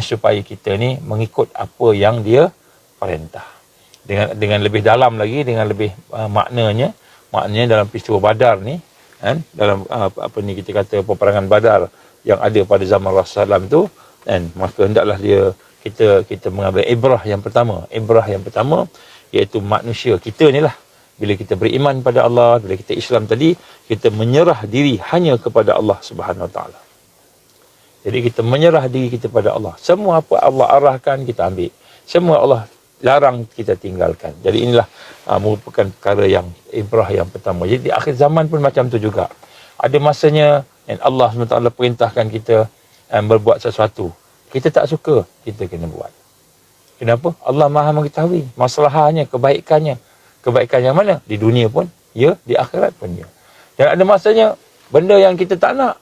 supaya kita ni mengikut apa yang dia perintah. Dengan lebih dalam lagi, dengan lebih maknanya dalam peristiwa Badar ni, dalam kita kata peperangan Badar yang ada pada zaman Rasulullah SAW tu, maka hendaklah kita mengambil ibrah yang pertama iaitu manusia kita ni lah Bila kita beriman pada Allah, bila kita Islam tadi, kita menyerah diri hanya kepada Allah Subhanahu Wa Taala. Jadi kita menyerah diri kita pada Allah. Semua apa Allah arahkan, kita ambil. Semua Allah larang, kita tinggalkan. Jadi inilah merupakan perkara yang ibrah yang pertama. Jadi di akhir zaman pun macam tu juga. Ada masanya Allah SWT perintahkan kita berbuat sesuatu. Kita tak suka, kita kena buat. Kenapa? Allah Maha mengetahui masalahnya, kebaikannya. Kebaikan yang mana? Di dunia pun, ya. Di akhirat pun, ya. Dan ada masanya, benda yang kita tak nak.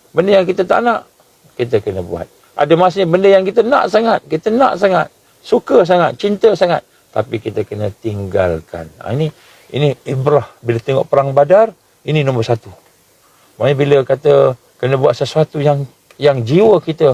Benda yang kita tak nak, kita kena buat. Ada masanya benda yang kita nak sangat. Kita nak sangat. Suka sangat. Cinta sangat. Tapi kita kena tinggalkan. Ini ibrah. Bila tengok perang Badar, ini nombor satu. Maksudnya bila kata kena buat sesuatu yang jiwa kita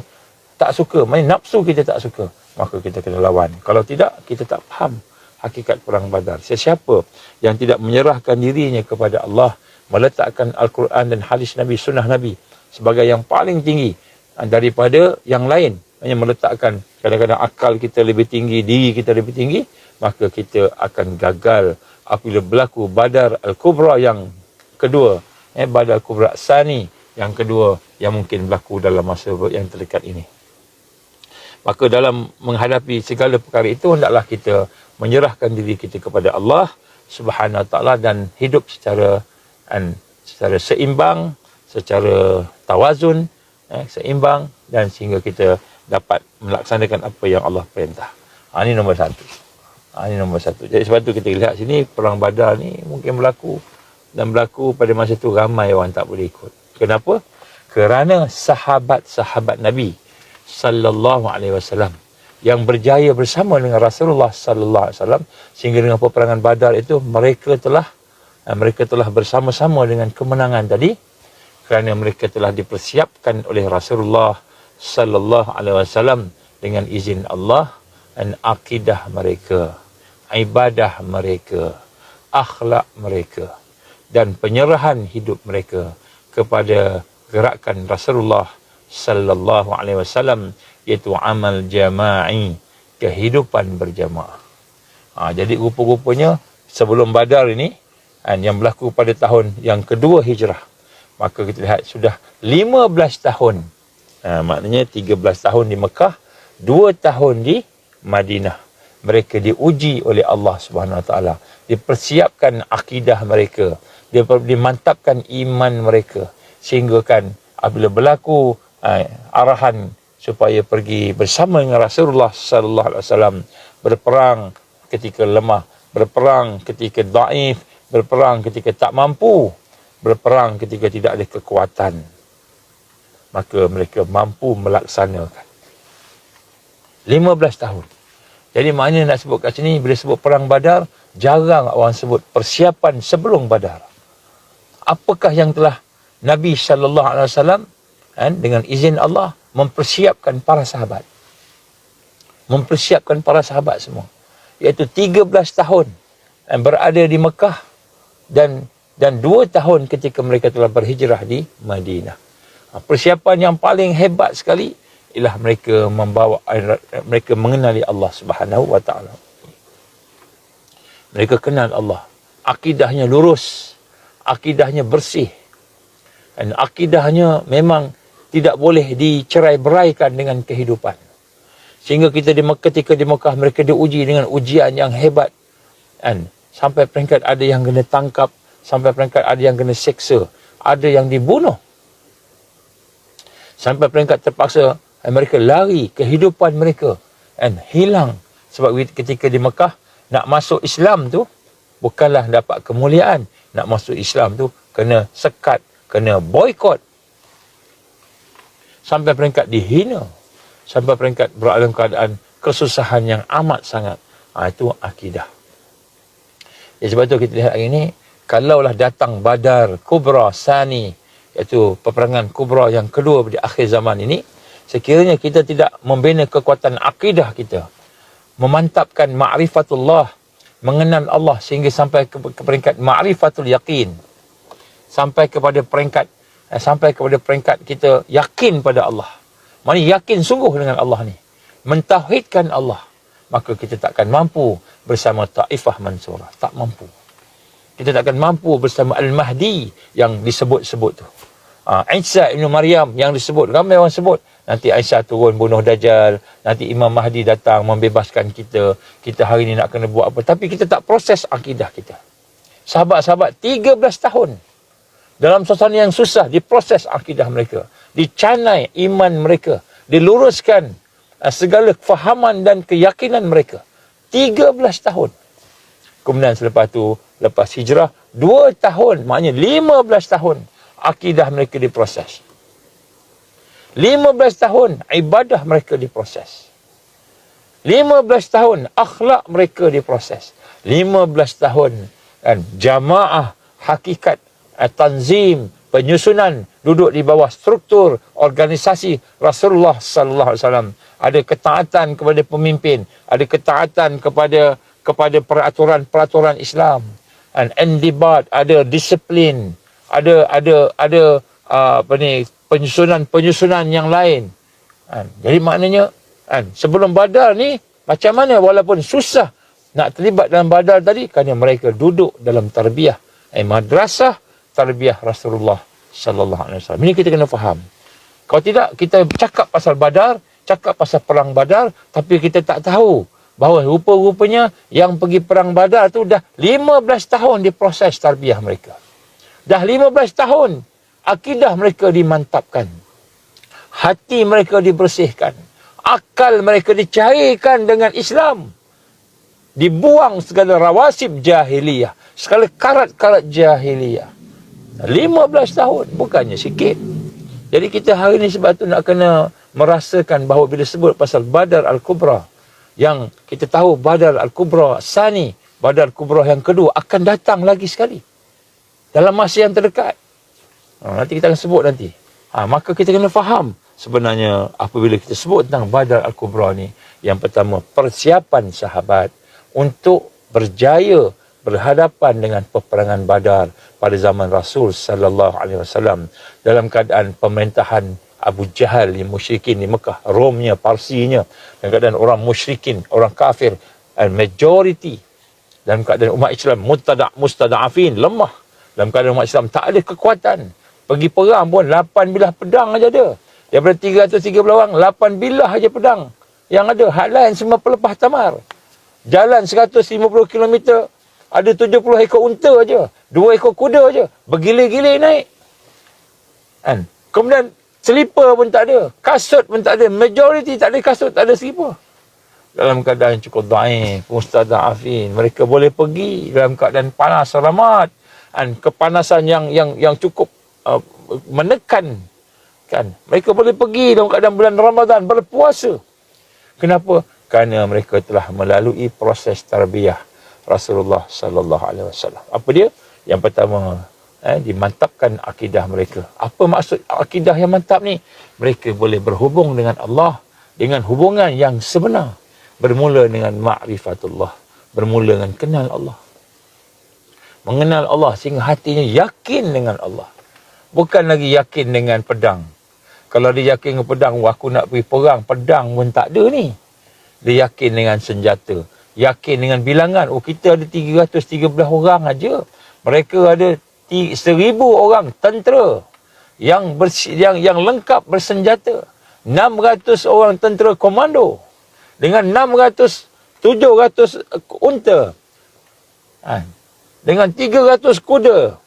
tak suka. Maksudnya nafsu kita tak suka. Maka kita kena lawan. Kalau tidak, kita tak faham hakikat perang Badar. Sesiapa yang tidak menyerahkan dirinya kepada Allah, meletakkan Al-Quran dan hadis Nabi, sunnah Nabi sebagai yang paling tinggi daripada yang lain, hanya meletakkan kadang-kadang akal kita lebih tinggi, diri kita lebih tinggi, maka kita akan gagal apabila berlaku Badar Al-Kubra yang kedua, Badar Al-Kubra Sani yang kedua, yang mungkin berlaku dalam masa yang terdekat ini. Maka dalam menghadapi segala perkara itu, hendaklah kita menyerahkan diri kita kepada Allah Subhanahu Wa Taala dan hidup secara seimbang, secara tawazun, seimbang, dan sehingga kita dapat melaksanakan apa yang Allah perintah. Ini nombor satu. Ini nombor satu. Jadi sebab tu kita lihat sini perang Badar ni mungkin berlaku pada masa tu ramai orang tak boleh ikut. Kenapa? Kerana sahabat-sahabat Nabi sallallahu alaihi wasallam yang berjaya bersama dengan Rasulullah sallallahu alaihi wasallam, sehingga dengan peperangan Badar itu mereka telah bersama-sama dengan kemenangan tadi, kerana mereka telah dipersiapkan oleh Rasulullah sallallahu alaihi wasallam dengan izin Allah, dan akidah mereka, ibadah mereka, akhlak mereka, dan penyerahan hidup mereka kepada gerakan Rasulullah sallallahu alaihi wasallam, iaitu amal jama'i, kehidupan berjamaah. Jadi rupa-rupanya sebelum Badar ini, yang berlaku pada tahun yang kedua hijrah, maka kita lihat sudah 15 tahun. Maknanya 13 tahun di Mekah, 2 tahun di Madinah. Mereka diuji oleh Allah Subhanahu Wa Taala, dipersiapkan akidah mereka, dimantapkan iman mereka, sehingga kan apabila berlaku arahan supaya pergi bersama dengan Rasulullah sallallahu alaihi wasallam berperang ketika lemah, berperang ketika dhaif, berperang ketika tak mampu, berperang ketika tidak ada kekuatan, maka mereka mampu melaksanakan 15 tahun. Jadi maknanya nak sebut kat sini, bila sebut perang Badar, jarang orang sebut persiapan sebelum Badar. Apakah yang telah Nabi sallallahu alaihi wasallam dengan izin Allah mempersiapkan para sahabat. Mempersiapkan para sahabat semua. Iaitu 13 tahun berada di Mekah dan 2 tahun ketika mereka telah berhijrah di Madinah. Persiapan yang paling hebat sekali ialah mereka mengenali Allah Subhanahu Wa Taala. Mereka kenal Allah. Akidahnya lurus. Akidahnya bersih. Dan akidahnya memang tidak boleh dicerai-beraikan dengan kehidupan. Sehingga ketika di Mekah mereka diuji dengan ujian yang hebat. Dan sampai peringkat ada yang kena tangkap, sampai peringkat ada yang kena seksa, ada yang dibunuh. Sampai peringkat terpaksa mereka lari kehidupan mereka dan hilang. Sebab ketika di Mekah nak masuk Islam tu bukanlah dapat kemuliaan. Nak masuk Islam tu kena sekat, kena boykot. Sampai peringkat dihina, sampai peringkat berada dalam keadaan kesusahan yang amat sangat. Itu akidah. Jadi sebab tu kita lihat hari ini, kalaulah datang Badar Kubra Sani, iaitu peperangan Kubra yang kedua di akhir zaman ini, sekiranya kita tidak membina kekuatan akidah kita, memantapkan ma'rifatullah, mengenal Allah sehingga sampai ke peringkat ma'rifatul yaqin, sampai kepada peringkat kita yakin pada Allah. Maksudnya yakin sungguh dengan Allah ni, mentauhidkan Allah, maka kita takkan mampu bersama Taifah Mansurah. Tak mampu. Kita tak akan mampu bersama Al-Mahdi yang disebut-sebut tu. Isa Ibn Maryam yang disebut, ramai orang sebut. Nanti Isa turun bunuh Dajjal, nanti Imam Mahdi datang membebaskan kita. Kita hari ni nak kena buat apa. Tapi kita tak proses akidah kita. Sahabat-sahabat 13 tahun. Dalam suasana yang susah, diproses akidah mereka. Dicanai iman mereka. Diluruskan segala kefahaman dan keyakinan mereka. 13 tahun. Kemudian selepas tu, lepas hijrah, 2 tahun, maknanya 15 tahun. Akidah mereka diproses. 15 tahun ibadah mereka diproses. 15 tahun akhlak mereka diproses. 15 tahun kan, jamaah, hakikat, tanzim, penyusunan duduk di bawah struktur organisasi Rasulullah sallallahu alaihi wasallam. Ada ketaatan kepada pemimpin, ada ketaatan kepada peraturan-peraturan Islam. And endibat, ada disiplin, ada penyusunan yang lain. Jadi maknanya sebelum Badar ni macam mana, walaupun susah nak terlibat dalam Badar tadi, kerana mereka duduk dalam tarbiyah madrasah tarbiyah Rasulullah sallallahu alaihi wasallam. Ini kita kena faham. Kalau tidak, kita cakap pasal Badar, cakap pasal perang Badar, tapi kita tak tahu bahawa rupa-rupanya yang pergi perang Badar tu dah 15 tahun diproses tarbiyah mereka. Dah 15 tahun akidah mereka dimantapkan. Hati mereka dibersihkan. Akal mereka dicairkan dengan Islam. Dibuang segala rawasib jahiliyah. Segala karat-karat jahiliyah. 15 tahun. Bukannya sikit. Jadi kita hari ni sebab tu nak kena merasakan bahawa bila sebut pasal Badar Al-Kubra, yang kita tahu Badar Al-Kubra Sani, Badar Al-Kubra yang kedua akan datang lagi sekali. Dalam masa yang terdekat. Nanti kita akan sebut nanti. Maka kita kena faham sebenarnya apabila kita sebut tentang Badar Al-Kubra ni. Yang pertama, persiapan sahabat untuk berjaya berhadapan dengan peperangan Badar pada zaman Rasul sallallahu alaihi wasallam dalam keadaan pemerintahan Abu Jahal yang musyrikin di Mekah, Romnya, Parsinya, dalam keadaan orang musyrikin, orang kafir, majority, dalam keadaan umat Islam mustada'afin, lemah. Dalam keadaan umat Islam tak ada kekuatan. Pergi perang pun 8 bilah pedang aja ada. Daripada 330 orang, 8 bilah aja pedang yang ada. Hal lain semua pelepah tamar. Jalan 150 km, ada 70 ekor unta aja, 2 ekor kuda aja, bergilir-gilir naik. Kemudian selipar pun tak ada, kasut pun tak ada, majority tak ada kasut, tak ada selipar. Dalam keadaan cukup dhaif, mustada'afin, mereka boleh pergi dalam keadaan panas ramat, kepanasan yang cukup menekan, kan. Mereka boleh pergi dalam keadaan bulan Ramadan berpuasa. Kenapa? Kerana mereka telah melalui proses tarbiyah Rasulullah sallallahu alaihi wasallam. Apa dia? Yang pertama, dimantapkan akidah mereka. Apa maksud akidah yang mantap ni? Mereka boleh berhubung dengan Allah dengan hubungan yang sebenar. Bermula dengan ma'rifatullah, bermula dengan kenal Allah. Mengenal Allah sehingga hatinya yakin dengan Allah. Bukan lagi yakin dengan pedang. Kalau dia yakin dengan pedang, aku nak pergi perang, pedang pun tak ada ni. Dia yakin dengan senjata. Yakin dengan bilangan. Kita ada 313 orang aja. Mereka ada 1,000 orang tentera yang lengkap bersenjata. 600 orang tentera komando. Dengan 700 unta. Dengan 300 kuda.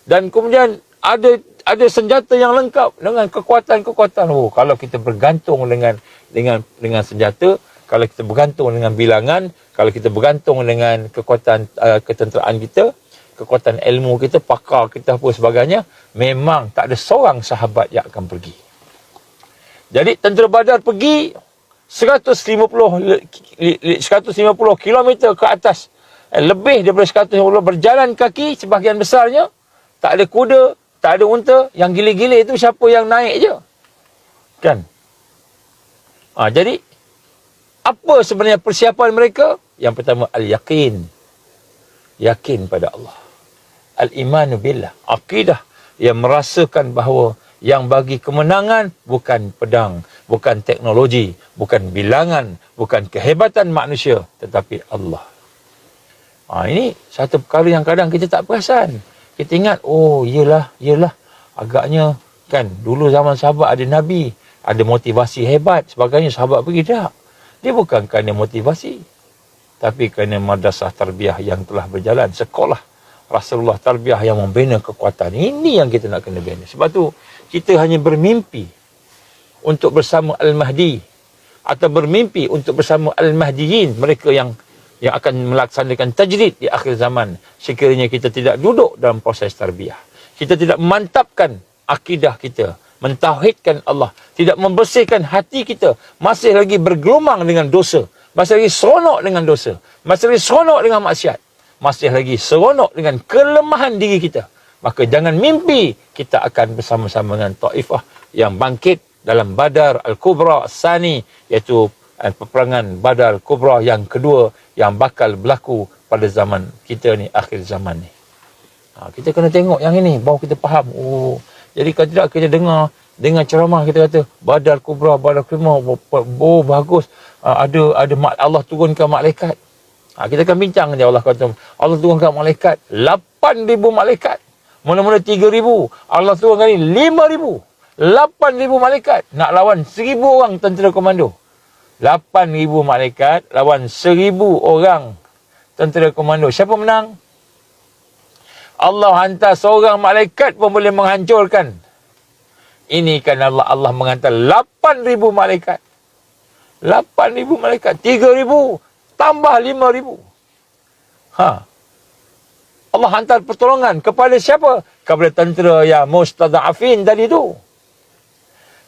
Dan kemudian ada senjata yang lengkap dengan kekuatan-kekuatan. Kalau kita bergantung dengan senjata, kalau kita bergantung dengan bilangan, kalau kita bergantung dengan kekuatan ketenteraan kita, kekuatan ilmu kita, pakar kita apa sebagainya, memang tak ada seorang sahabat yang akan pergi. Jadi tentera Badar pergi 150 km ke atas. Lebih daripada 150 berjalan kaki sebahagian besarnya. Tak ada kuda, tak ada unta. Yang gile-gile itu siapa yang naik je. Kan? Jadi, apa sebenarnya persiapan mereka? Yang pertama, al-yaqin. Yakin pada Allah. Al-imanu billah. Akidah yang merasakan bahawa yang bagi kemenangan bukan pedang, bukan teknologi, bukan bilangan, bukan kehebatan manusia, tetapi Allah. Ini satu perkara yang kadang kita tak perasan. Kita ingat, oh yelah, agaknya kan dulu zaman sahabat ada Nabi, ada motivasi hebat sebagainya, sahabat pergi. Tak, dia bukan kerana motivasi, tapi kerana madrasah tarbiyah yang telah berjalan, sekolah Rasulullah tarbiyah yang membina kekuatan. Ini yang kita nak kena bina. Sebab tu kita hanya bermimpi untuk bersama Al-Mahdi, atau bermimpi untuk bersama Al-Mahdiyin, mereka yang akan melaksanakan tajdid di akhir zaman, sekiranya kita tidak duduk dalam proses tarbiyah. Kita tidak memantapkan akidah kita, mentauhidkan Allah, tidak membersihkan hati kita, masih lagi bergelumang dengan dosa, masih lagi seronok dengan dosa, masih lagi seronok dengan maksiat, masih lagi seronok dengan kelemahan diri kita, maka jangan mimpi kita akan bersama-sama dengan Taifah yang bangkit dalam Badar Al-Kubra As-Sani, iaitu peperangan Badar Al-Kubra yang kedua yang bakal berlaku pada zaman kita ni, akhir zaman ni. Kita kena tengok yang ini baru kita faham. Jadi kalau tidak kita dengar ceramah, kita kata Badar Kubra, Badar Kubra, bagus. Ada Allah turunkan malaikat. Kita akan bincang je. Allah kata Allah turunkan malaikat 8,000 malaikat. Mula-mula 3,000, Allah turunkan ni 5,000. 8,000 malaikat nak lawan 1,000 orang tentera komando. 8,000 malaikat lawan 1,000 orang tentera komando. Siapa menang? Allah hantar seorang malaikat pun boleh menghancurkan. Ini kan Allah menghantar 8,000 malaikat. 8,000 malaikat. 3,000 tambah 5,000. Allah hantar pertolongan kepada siapa? Kepada tentera yang mustada'afin tadi tu.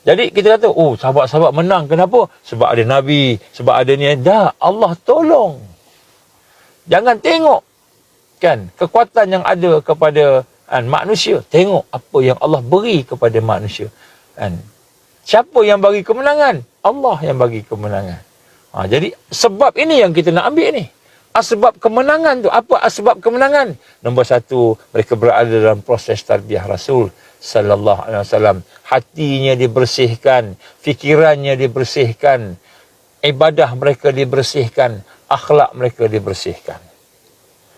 Jadi kita kata, sahabat-sahabat menang. Kenapa? Sebab ada Nabi, sebab ada ni. Dah, Allah tolong. Jangan tengok kan kekuatan yang ada kepada manusia. Tengok apa yang Allah beri kepada manusia. Siapa yang bagi kemenangan? Allah yang bagi kemenangan. Jadi sebab ini yang kita nak ambil ni. Asbab kemenangan tu. Apa asbab kemenangan? Nombor satu, mereka berada dalam proses tarbiyah Rasul sallallahu alaihi wasallam. Hatinya dibersihkan, fikirannya dibersihkan, ibadah mereka dibersihkan, akhlak mereka dibersihkan.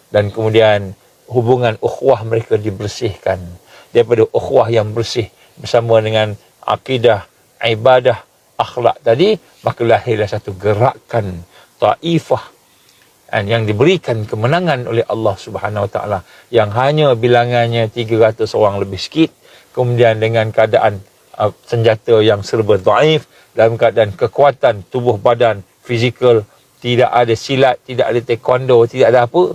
Dan kemudian hubungan ukhuwah mereka dibersihkan. Daripada ukhuwah yang bersih bersama dengan akidah, ibadah, akhlak tadi, maka lahirlah satu gerakan Taifah yang diberikan kemenangan oleh Allah Subhanahu Wa Taala, yang hanya bilangannya 300 orang lebih sikit, kemudian dengan keadaan senjata yang serba dhaif, dalam keadaan kekuatan tubuh badan fizikal, tidak ada silat, tidak ada taekwondo, tidak ada apa,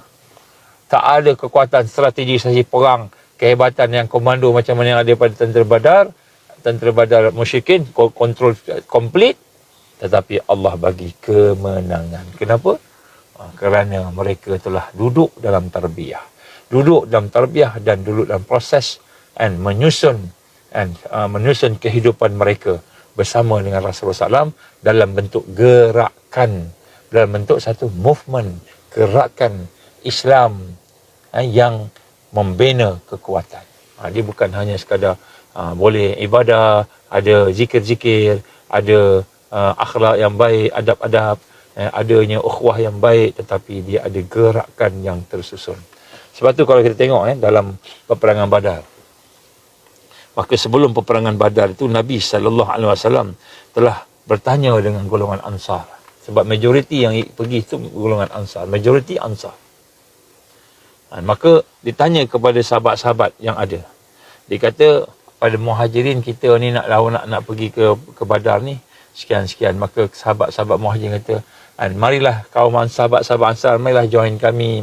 tak ada kekuatan strategi strategi perang, kehebatan yang komando macam mana yang ada pada tentera Badar musyrikin, kontrol komplit, tetapi Allah bagi kemenangan. Kenapa? Kerana mereka telah duduk dalam tarbiyah. Duduk dalam tarbiyah dan duduk dalam proses menyusun kehidupan mereka bersama dengan Rasulullah SAW dalam bentuk gerakan, dalam bentuk satu movement, gerakan Islam yang membina kekuatan. Dia bukan hanya sekadar boleh ibadah, ada zikir-zikir, ada akhlak yang baik, adab-adab, adanya ukhuwah yang baik, tetapi dia ada gerakan yang tersusun. Sebab tu kalau kita tengok dalam peperangan Badar, maka sebelum peperangan Badar itu Nabi SAW telah bertanya dengan golongan Ansar. Sebab majoriti yang pergi itu golongan Ansar, majoriti Ansar. Maka ditanya kepada sahabat-sahabat yang ada. Dia kata pada Muhajirin, kita ni nak pergi ke Badar ni sekian-sekian. Maka sahabat-sahabat Muhajirin kata, marilah kaum sahabat-sahabat Ansar, marilah join kami.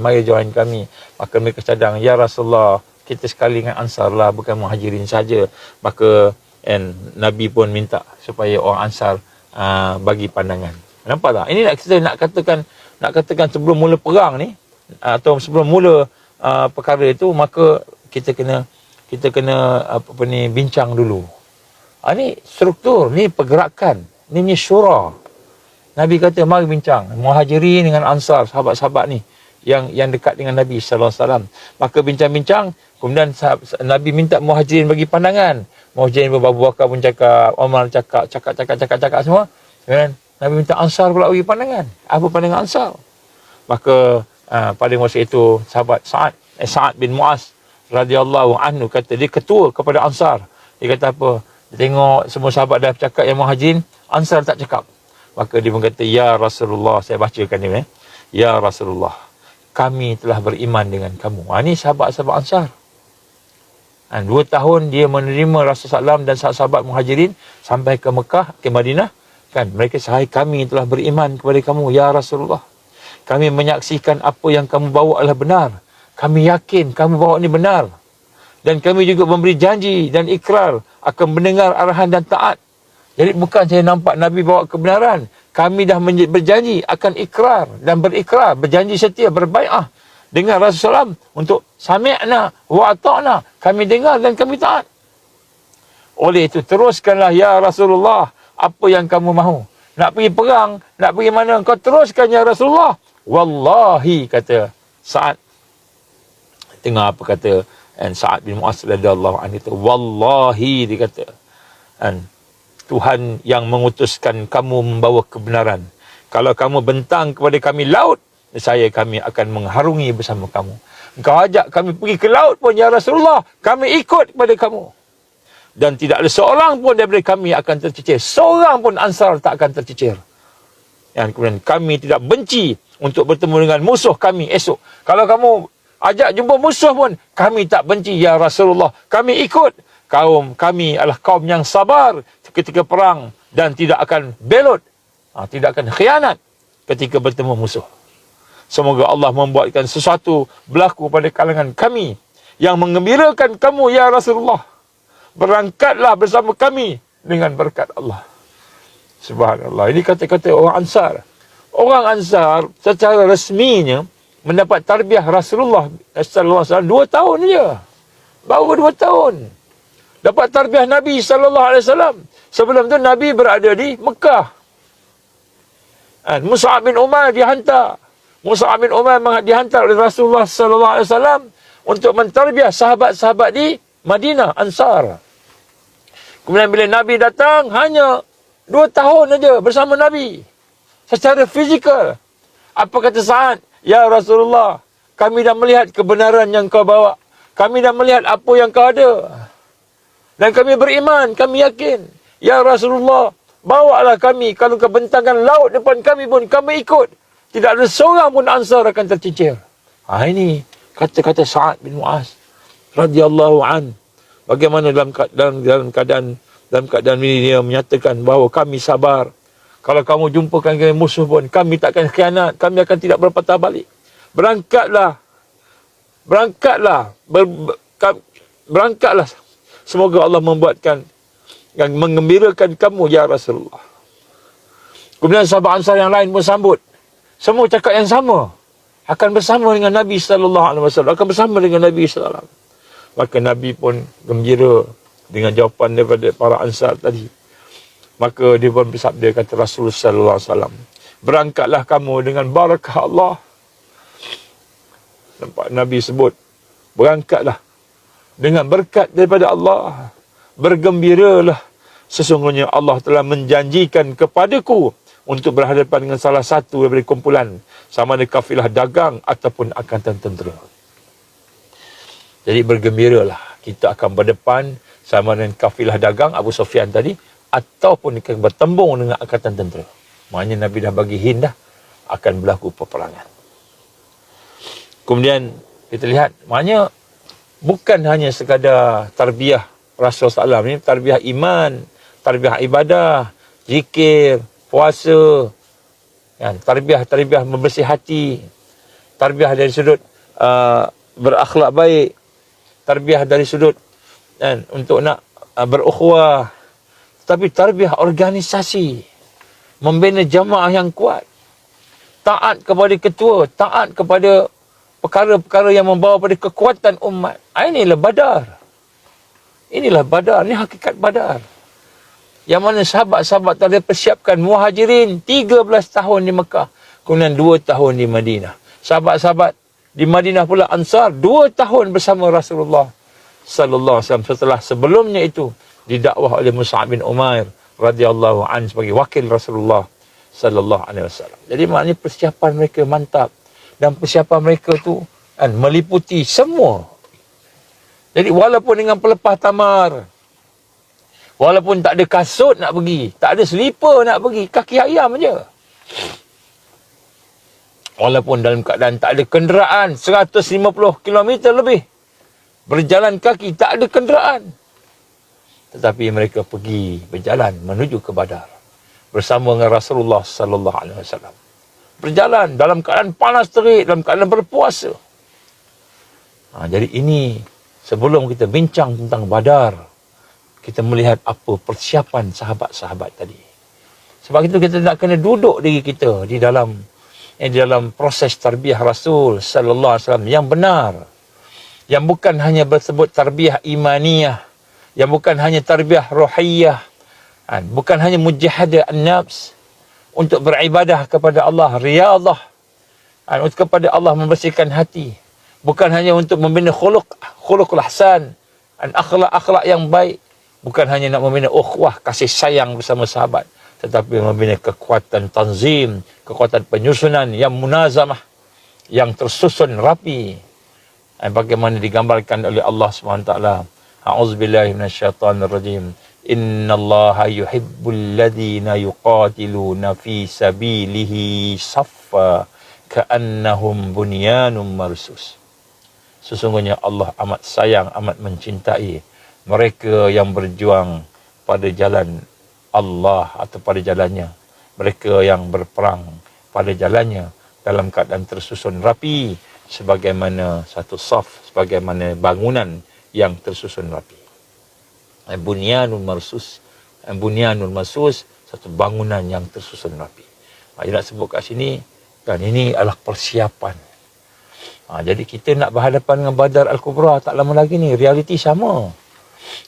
Maka mereka cadang, ya Rasulullah, kita sekali dengan Ansar lah, bukan Muhajirin saja. Maka Nabi pun minta supaya orang Ansar bagi pandangan. Nampak tak? Ini nak katakan sebelum mula perang ni, atau sebelum mula perkara itu, maka kita kena bincang dulu. Ni struktur, ni pergerakan, ni punya syura. Nabi kata mari bincang Muhajirin dengan Ansar, sahabat-sahabat ni yang dekat dengan Nabi sallallahu alaihi wasallam. Maka bincang-bincang, kemudian Nabi minta Muhajirin bagi pandangan. Muhajirin Abu Bakar pun cakap, Umar cakap semua. Kemudian Nabi minta Ansar pula bagi pandangan. Apa pandangan Ansar? Maka pada masa itu sahabat Sa'ad bin Mu'az radhiyallahu anhu kata dia ketua kepada Ansar. Dia kata apa? Dia tengok semua sahabat dah bercakap yang Muhajirin, Ansar tak cakap. Maka dia berkata, ya Rasulullah, saya bacakan dia, ya Rasulullah, kami telah beriman dengan kamu. Ini sahabat-sahabat Ansar. 2 tahun dia menerima Rasulullah SAW dan sahabat Muhajirin sampai ke Mekah, ke Madinah. Kan mereka sahai, kami telah beriman kepada kamu ya Rasulullah. Kami menyaksikan apa yang kamu bawa adalah benar. Kami yakin kamu bawa ini benar. Dan kami juga memberi janji dan ikrar akan mendengar arahan dan taat. Jadi bukan saya nampak Nabi bawa kebenaran. Kami dah berjanji akan ikrar dan berikrar, berjanji setia, berbai'ah dengan Rasulullah untuk sami'na wa ata'na. Kami dengar dan kami taat. Oleh itu teruskanlah ya Rasulullah apa yang kamu mahu. Nak pergi perang, nak pergi mana, kau teruskan ya Rasulullah. Wallahi, kata Sa'ad. Tengok apa kata Sa'ad bin Mu'az radhiyallahu anhu itu. Wallahi, dia kata, Tuhan yang mengutuskan kamu membawa kebenaran. Kalau kamu bentang kepada kami laut, kami akan mengharungi bersama kamu. Engkau ajak kami pergi ke laut pun ya Rasulullah, kami ikut kepada kamu. Dan tidak ada seorang pun daripada kami akan tercicir. Seorang pun Ansar tak akan tercicir. Dan kemudian kami tidak benci untuk bertemu dengan musuh kami esok. Kalau kamu ajak jumpa musuh pun, kami tak benci ya Rasulullah. Kami ikut. Kaum kami adalah kaum yang sabar ketika perang dan tidak akan belot, tidak akan khianat ketika bertemu musuh. Semoga Allah membuatkan sesuatu berlaku pada kalangan kami yang menggembirakan kamu ya Rasulullah. Berangkatlah bersama kami dengan berkat Allah. Subhanallah. Ini kata-kata orang Ansar. Orang Ansar secara resminya mendapat tarbiyah Rasulullah sallallahu alaihi wasallam 2 tahun je. Baru 2 tahun. Dapat tarbiyah Nabi sallallahu alaihi wasallam. Sebelum tu Nabi berada di Mekah. Mus'ab bin Umair dihantar. Mus'ab bin Umair dihantar oleh Rasulullah sallallahu alaihi wasallam untuk mentarbiyah sahabat-sahabat di Madinah, Ansar. Kemudian bila Nabi datang, hanya 2 tahun saja bersama Nabi. Secara fizikal. Apa kata Sa'ad? Ya Rasulullah, kami dah melihat kebenaran yang kau bawa. Kami dah melihat apa yang kau ada. Dan kami beriman, kami yakin. Ya Rasulullah, bawalah kami. Kalau kau bentangkan laut depan kami pun, kami ikut. Tidak ada seorang pun Ansar akan tercicir. Ini kata-kata Sa'ad bin Mu'az radhiyallahu an. Bagaimana dalam keadaan ini dia menyatakan bahawa kami sabar. Kalau kamu jumpakan dengan musuh pun, kami takkan khianat. Kami akan tidak berpatah balik. Berangkatlah. Berangkatlah. Semoga Allah membuatkan yang mengembirakan kamu ya Rasulullah. Kemudian sahabat Ansar yang lain pun sambut. Semua cakap yang sama. Akan bersama dengan Nabi sallallahu alaihi wasallam. Akan bersama dengan Nabi sallallahu alaihi wasallam. Maka Nabi pun gembira dengan jawapan daripada para Ansar tadi. Maka dia pun bersabda, kata Rasulullah sallallahu alaihi wasallam, berangkatlah kamu dengan barakah Allah. Nampak Nabi sebut, berangkatlah dengan berkat daripada Allah. Bergembiralah, sesungguhnya Allah telah menjanjikan kepadaku untuk berhadapan dengan salah satu daripada kumpulan, sama ada kafilah dagang ataupun angkatan tentera. Jadi bergembiralah, kita akan berdepan sama dengan kafilah dagang Abu Sufyan tadi, ataupun akan bertembung dengan angkatan tentera. Maknanya Nabi dah bagi hint dah akan berlaku peperangan. Kemudian kita lihat, maknanya bukan hanya sekadar tarbiyah Rasulullah SAW, ini tarbiyah iman, tarbiyah ibadah, zikir, puasa, tarbiyah membersih hati, tarbiyah dari sudut berakhlak baik, tarbiyah dari sudut untuk nak berukhuwah, tapi tarbiyah organisasi, membina jamaah yang kuat, taat kepada ketua, taat kepada perkara-perkara yang membawa pada kekuatan umat. Inilah Badar. Inilah Badar, ini hakikat Badar. Yang mana sahabat-sahabat telah persiapkan. Muhajirin 13 tahun di Mekah, kemudian 2 tahun di Madinah. Sahabat-sahabat di Madinah pula Ansar 2 tahun bersama Rasulullah sallallahu alaihi wasallam. Setelah sebelumnya itu didakwah oleh Mus'ab bin Umair radhiyallahu anhu sebagai wakil Rasulullah sallallahu alaihi wasallam. Jadi maknanya persiapan mereka mantap. dan persiapan mereka tu kan, meliputi semua. Jadi walaupun dengan pelepah tamar, walaupun tak ada kasut nak pergi, tak ada selipar nak pergi, kaki ayam je. Walaupun dalam keadaan tak ada kenderaan, 150 km lebih, berjalan kaki, tak ada kenderaan. Tetapi mereka pergi berjalan menuju ke Badar bersama dengan Rasulullah sallallahu alaihi wasallam. Berjalan dalam keadaan panas terik, dalam keadaan berpuasa. Jadi ini sebelum kita bincang tentang Badar, kita melihat apa persiapan sahabat-sahabat tadi. Sebab itu kita nak kena duduk diri kita di dalam proses tarbiyah Rasul sallallahu alaihi wasallam yang benar. Yang bukan hanya bersebut tarbiyah imaniyah, yang bukan hanya tarbiyah ruhiyah, bukan hanya mujahadah an-nafs untuk beribadah kepada Allah, riyadhah, untuk kepada Allah membersihkan hati. Bukan hanya untuk membina khuluqul ahsan, akhlak-akhlak yang baik. Bukan hanya nak membina ukhuwah, kasih sayang bersama sahabat, tetapi membina kekuatan tanzim, kekuatan penyusunan yang munazamah, yang tersusun rapi. Bagaimana digambarkan oleh Allah SWT. A'udzubillahi minasyaitanirrajim. Innallaha yuhibbul ladzina yuqatiluna fi sabilihi saffa ka'annahum bunyanun marsus. Sesungguhnya Allah amat sayang, amat mencintai mereka yang berjuang pada jalan Allah atau pada jalannya. Mereka yang berperang pada jalannya dalam keadaan tersusun rapi, sebagaimana satu saf, sebagaimana bangunan yang tersusun rapi. Bunyanun marsus, satu bangunan yang tersusun rapi. Dia nak sebut kat sini, kan ini adalah persiapan. Jadi kita nak berhadapan dengan Badar Al-Kubra tak lama lagi ni, realiti sama.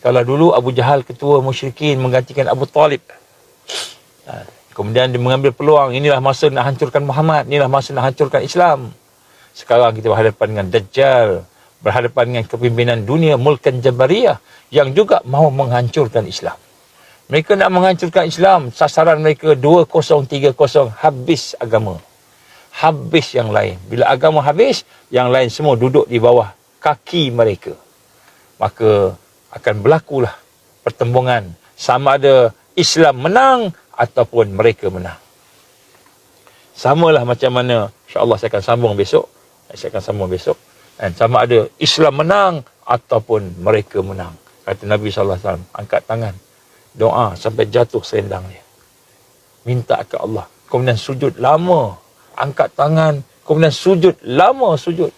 Kalau dulu Abu Jahal ketua musyrikin menggantikan Abu Talib, kemudian dia mengambil peluang, inilah masa nak hancurkan Muhammad, inilah masa nak hancurkan Islam. Sekarang kita berhadapan dengan Dajjal, berhadapan dengan kepimpinan dunia Mulkan Jabariyah yang juga mahu menghancurkan Islam. Mereka nak menghancurkan Islam, sasaran mereka 2030, habis agama. Habis yang lain. Bila agama habis, yang lain semua duduk di bawah kaki mereka. Maka akan berlakulah pertembungan, sama ada Islam menang ataupun mereka menang. Samalah macam mana, insya-Allah saya akan sambung besok. Dan sama ada Islam menang ataupun mereka menang. Kata Nabi SAW, angkat tangan, doa sampai jatuh selendang dia, minta ke Allah, kemudian sujud lama, angkat tangan, kemudian sujud lama, sujud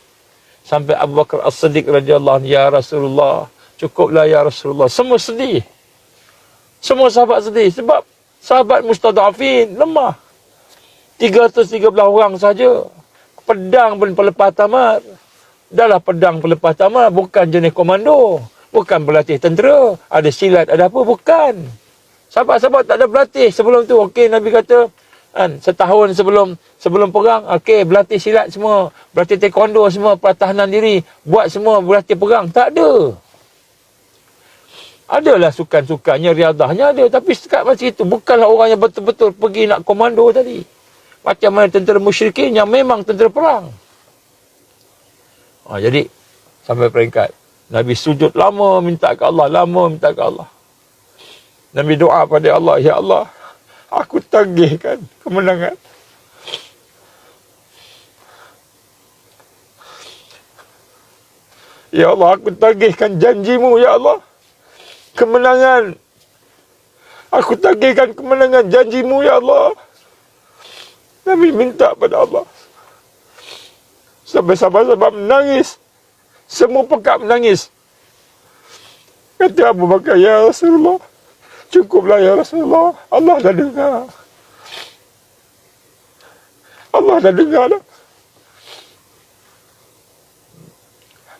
sampai Abu Bakar As-Siddiq radhiyallahu anhu, ya Rasulullah, cukuplah ya Rasulullah. Semua sedih, semua sahabat sedih, sebab sahabat mustadafin, lemah, 313 orang saja. Pedang pun pelepah tamar. Dahlah pedang pelepah tamar, bukan jenis komando, bukan berlatih tentera, ada silat, ada apa, bukan. Sahabat-sahabat tak ada berlatih sebelum tu. Okey, Nabi kata, setahun sebelum perang, okey, berlatih silat semua, berlatih taekwondo semua, pertahanan diri, buat semua, berlatih perang. Tak ada. Adalah sukan-sukannya, riadahnya ada, tapi sekat macam itu. Bukanlah orang yang betul-betul pergi nak komando tadi. Macam mana tentera musyrikin yang memang tentera perang. Jadi, sampai peringkat Nabi sujud lama minta ke Allah, Nabi doa pada Allah, ya Allah, aku tagihkan kemenangan. Ya Allah, aku tagihkan janjimu, ya Allah, kemenangan. Aku tagihkan kemenangan janjimu, ya Allah. Nabi minta pada Allah. Sampai sahabat-sahabat menangis. Semua pekat menangis. Kata Abu Bakar, ya Rasulullah, cukuplah ya Rasulullah. Allah dah dengar. Allah dah dengar dah.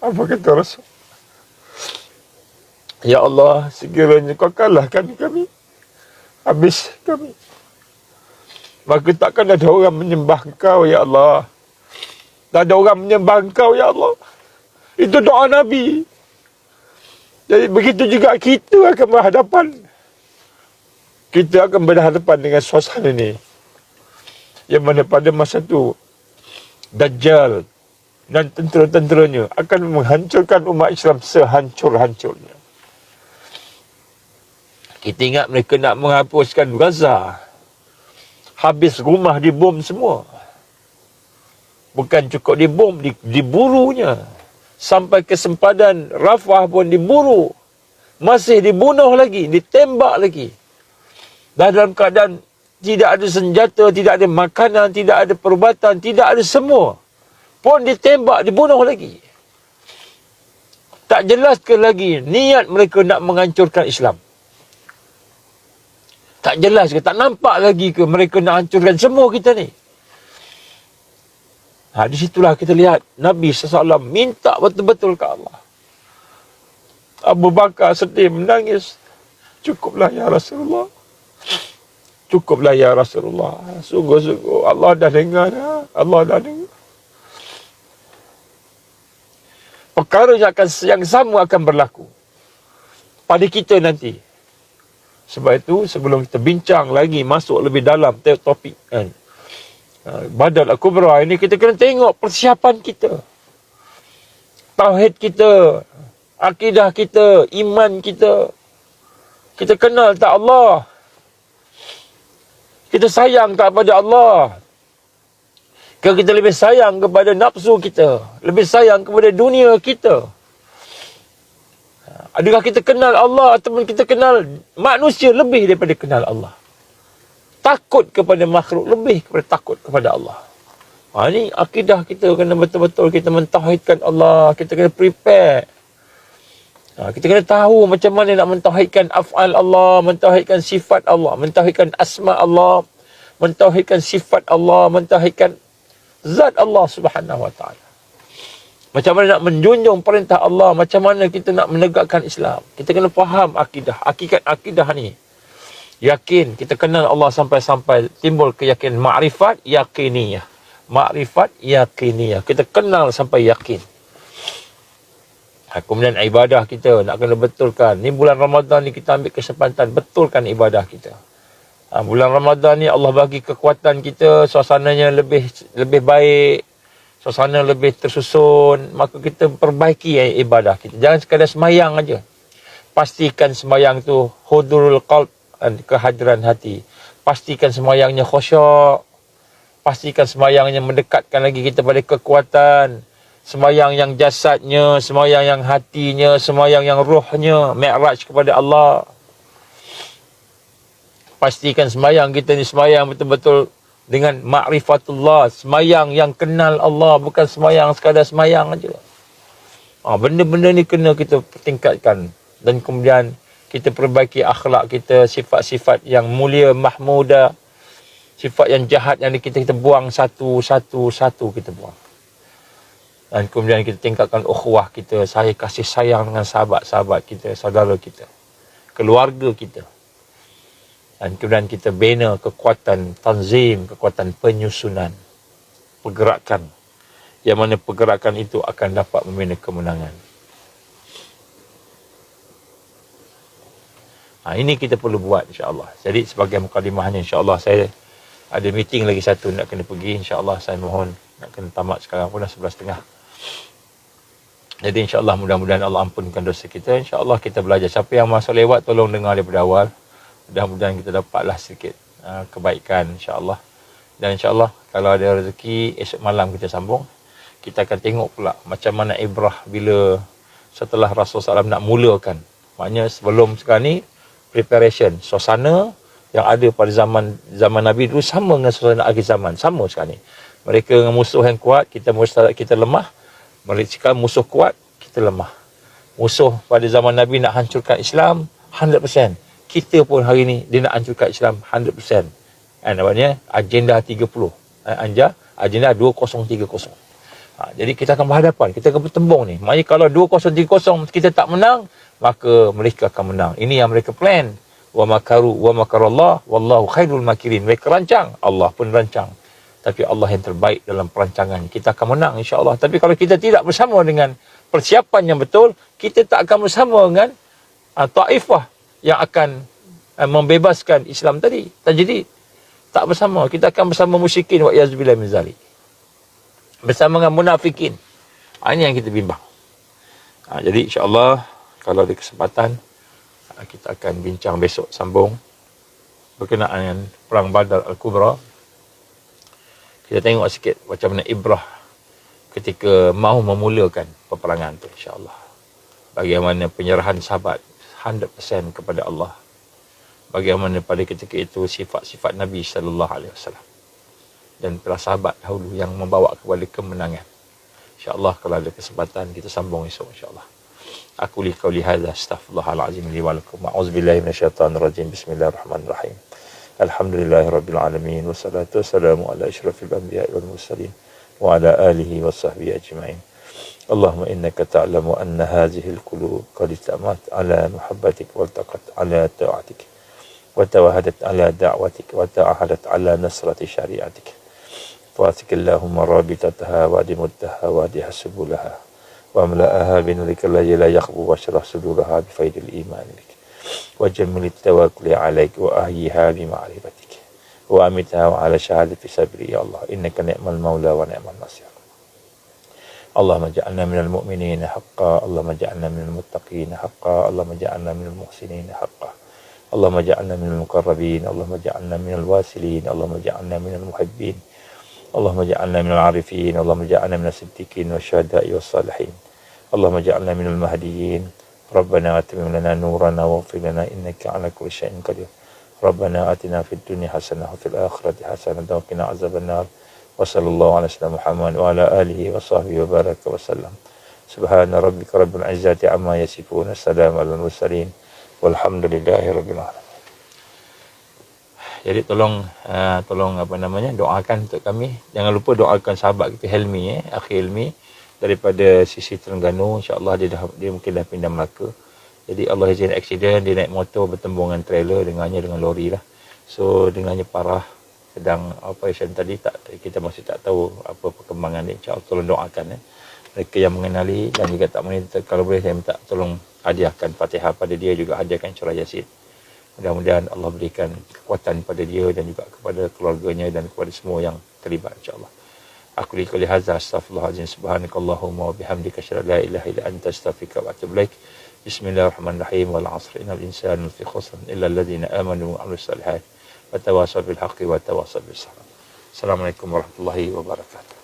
Apa kata Rasul? Ya Allah, sekiranya kau kalahkan kami, habis kami, maka takkan ada orang menyembah Engkau, ya Allah. Tak ada orang menyembah Engkau, ya Allah. Itu doa Nabi. Jadi begitu juga kita akan berhadapan. Kita akan berhadapan dengan suasana ini. Yang mana pada masa itu, Dajjal dan tentera-tenteranya akan menghancurkan umat Islam sehancur-hancurnya. Kita ingat mereka nak menghapuskan Gaza. Habis rumah dibom semua. Bukan cukup dibom, diburunya. Sampai ke sempadan Rafah pun diburu. Masih dibunuh lagi, ditembak lagi. Dah dalam keadaan tidak ada senjata, tidak ada makanan, tidak ada perubatan, tidak ada semua. Pun ditembak, dibunuh lagi. Tak jelas ke lagi niat mereka nak menghancurkan Islam. Tak jelas ke, tak nampak lagi ke mereka nak hancurkan semua kita ni. Di situlah kita lihat Nabi SAW minta betul-betul ke Allah. Abu Bakar sedih menangis. Cukuplah ya Rasulullah. Cukuplah ya Rasulullah. Sungguh-sungguh Allah dah dengar dah. Allah dah dengar. Perkara yang sama akan berlaku pada kita nanti. Sebab itu sebelum kita bincang lagi, masuk lebih dalam topik kan, Badal Al-Kubra ini, kita kena tengok persiapan kita. Tauhid kita, akidah kita, iman kita. Kita kenal tak Allah? Kita sayang tak pada Allah? Ke kita lebih sayang kepada nafsu kita? Lebih sayang kepada dunia kita? Adakah kita kenal Allah ataupun kita kenal manusia lebih daripada kenal Allah? Takut kepada makhluk lebih daripada takut kepada Allah. Ini akidah kita kena betul-betul kita mentauhidkan Allah. Kita kena prepare. Kita kena tahu macam mana nak mentauhidkan af'al Allah, mentauhidkan sifat Allah, mentauhidkan asma Allah, mentauhidkan sifat Allah, mentauhidkan zat Allah Subhanahu wa taala. Macam mana nak menjunjung perintah Allah, macam mana kita nak menegakkan Islam. Kita kena faham akidah, hakikat akidah ni. Yakin, kita kenal Allah sampai-sampai timbul keyakinan ma'rifat yakiniyah. Ma'rifat yakiniyah. Kita kenal sampai yakin. Kemudian ibadah kita nak kena betulkan. Ni bulan Ramadan ni kita ambil kesempatan betulkan ibadah kita. Bulan Ramadan ni Allah bagi kekuatan kita, suasananya lebih baik. Suasana lebih tersusun, maka kita perbaiki ibadah kita. Jangan sekadar semayang aja. Pastikan semayang tu hudurul qalb, kehadiran hati. Pastikan semayangnya khusyuk. Pastikan semayangnya mendekatkan lagi kita pada kekuatan. Semayang yang jasadnya, semayang yang hatinya, semayang yang rohnya, mi'raj kepada Allah. Pastikan semayang kita ni semayang betul-betul dengan ma'rifatullah, semayang yang kenal Allah, bukan semayang sekadar semayang aja. Benda-benda ni kena kita tingkatkan, dan kemudian kita perbaiki akhlak kita, sifat-sifat yang mulia mahmudah, sifat yang jahat yang kita buang satu kita buang. Dan kemudian kita tingkatkan ukhuwah kita, saya kasih sayang dengan sahabat-sahabat kita, saudara kita, keluarga kita. Dan kemudian kita bina kekuatan tanzim, kekuatan penyusunan, pergerakan. Yang mana pergerakan itu akan dapat membina kemenangan. Ini kita perlu buat insya-Allah. Jadi sebagai mukadimahnya insya-Allah, saya ada meeting lagi satu nak kena pergi. Insya-Allah saya mohon nak kena tamat sekarang pun dah 11.30. Jadi insya-Allah mudah-mudahan Allah ampunkan dosa kita. Insya-Allah kita belajar. Siapa yang masuk lewat tolong dengar daripada awal. Mudah-mudahan kita dapatlah sedikit kebaikan insya-Allah. Dan insya-Allah kalau ada rezeki esok malam kita sambung. Kita akan tengok pula macam mana ibrah bila setelah Rasulullah SAW nak mulakan. Maknanya sebelum sekarang ni preparation, suasana yang ada pada zaman Nabi dulu sama dengan suasana akhir zaman, sama sekarang ni. Mereka dengan musuh yang kuat, kita lemah. Mereka musuh kuat, kita lemah. Musuh pada zaman Nabi nak hancurkan Islam 100%. Kita pun hari ni dia nak hancurkan Islam 100%. Namanya agenda 30. Agenda 2030. Jadi kita akan berhadapan, kita akan bertembung ni. Maknanya kalau 2030 kita tak menang, maka mereka akan menang. Ini yang mereka plan. Wa makaru wa makarallah wallahu khairul makirin. Mereka rancang, Allah pun rancang. Tapi Allah yang terbaik dalam perancangan. Kita akan menang insya-Allah. Tapi kalau kita tidak bersama dengan persiapan yang betul, kita tak akan bersama dengan Taifah yang akan membebaskan Islam tadi. Tak jadi. Tak bersama. Kita akan bersama musyrikin wa yazbillah min zalik. bersama dengan munafikin. Ini yang kita bimbang. Jadi insya-Allah kalau ada kesempatan kita akan bincang besok sambung berkenaan dengan perang Badar Al-Kubra. Kita tengok sikit macam mana ibrah ketika mahu memulakan peperangan tu, insya-Allah. Bagaimana penyerahan sahabat 100% kepada Allah. Bagaimana pada ketika itu sifat-sifat Nabi sallallahu alaihi wasallam dan para sahabat dahulu yang membawa kepada kemenangan. InsyaAllah kalau ada kesempatan kita sambung esok insyaAllah. Aku li qauli hadza astaghfirullahalazim li wa lakum. A'udzubillahi minasyaitonirrajim. Bismillahirrahmanirrahim. Alhamdulillahirabbil alamin wassalatu wassalamu ala asyrafil anbiya'i wal mursalin wa ala alihi washabbihi ajmain. Allahumma innaka ta'lamu anna hadhihi al-qulub qad istamat ala muhabbatik wa taqat ala ta'atik wa tawahadat ala da'watik wa ta'ahadat ala nasrati syari'atik. فاتك اللهم رابطتها وادمتها وادها سبلها واملأها بنورك الذي لا يخبو واشرح صدورها بفيض الإيمان بك وجمل التوكل عليك وأحييها بمعرفتك وأمتها على شهادة صبري يا الله إنك نعم المولى ونعم النصير. اللهم اجعلنا من المؤمنين حقا، اللهم اجعلنا من المتقين حقا، اللهم اجعلنا من المحسنين حقا، اللهم اجعلنا من المقربين، اللهم اجعلنا من الواصلين، اللهم اجعلنا من المحبين، اللهم اجعلنا من العارفين، اللهم اجعلنا من الصديقين والشهداء والصالحين، اللهم اجعلنا من المهديين. ربنا اتمم لنا نورنا واغفر لنا انك على كل شيء قدير. ربنا اتنا في الدنيا حسنه وفي الاخره حسنه وقنا عذاب النار. وصلى الله على سيدنا محمد وعلى اله وصحبه وبارك وسلم. سبحان ربك رب العزه عما يصفون، السلام على المرسلين والحمد لله رب العالمين. Jadi tolong doakan untuk kami. Jangan lupa doakan sahabat kita Helmi, Akhi Helmi daripada sisi Terengganu. InsyaAllah dia mungkin dah pindah Melaka. Jadi Allah izin aksiden, dia naik motor bertembung dengan trailer dengan lori lah. So dengannya parah, sedang operation tadi, kita masih tak tahu apa perkembangan dia. InsyaAllah tolong doakan mereka yang mengenali dan juga tak mengenali. Kalau boleh saya minta tolong hadiahkan Fatihah pada dia, juga hadiahkan surah Yasin. Mudah-mudahan Allah berikan kekuatan pada dia dan juga kepada keluarganya dan kepada semua yang terlibat insya-Allah. Aku liqali hadza astaghfirullahalazim subhanakallahumma wa bihamdika asyhadu an la ilaha illa anta astaghfiruka wa atubu ilaik. Bismillahirrahmanirrahim. Wal 'asri innal insana lafi khusr illa alladhina amanu wa 'amilus shalihat wa tawassaw bil haqqi wa tawassaw bis sabr. Assalamualaikum warahmatullahi wabarakatuh.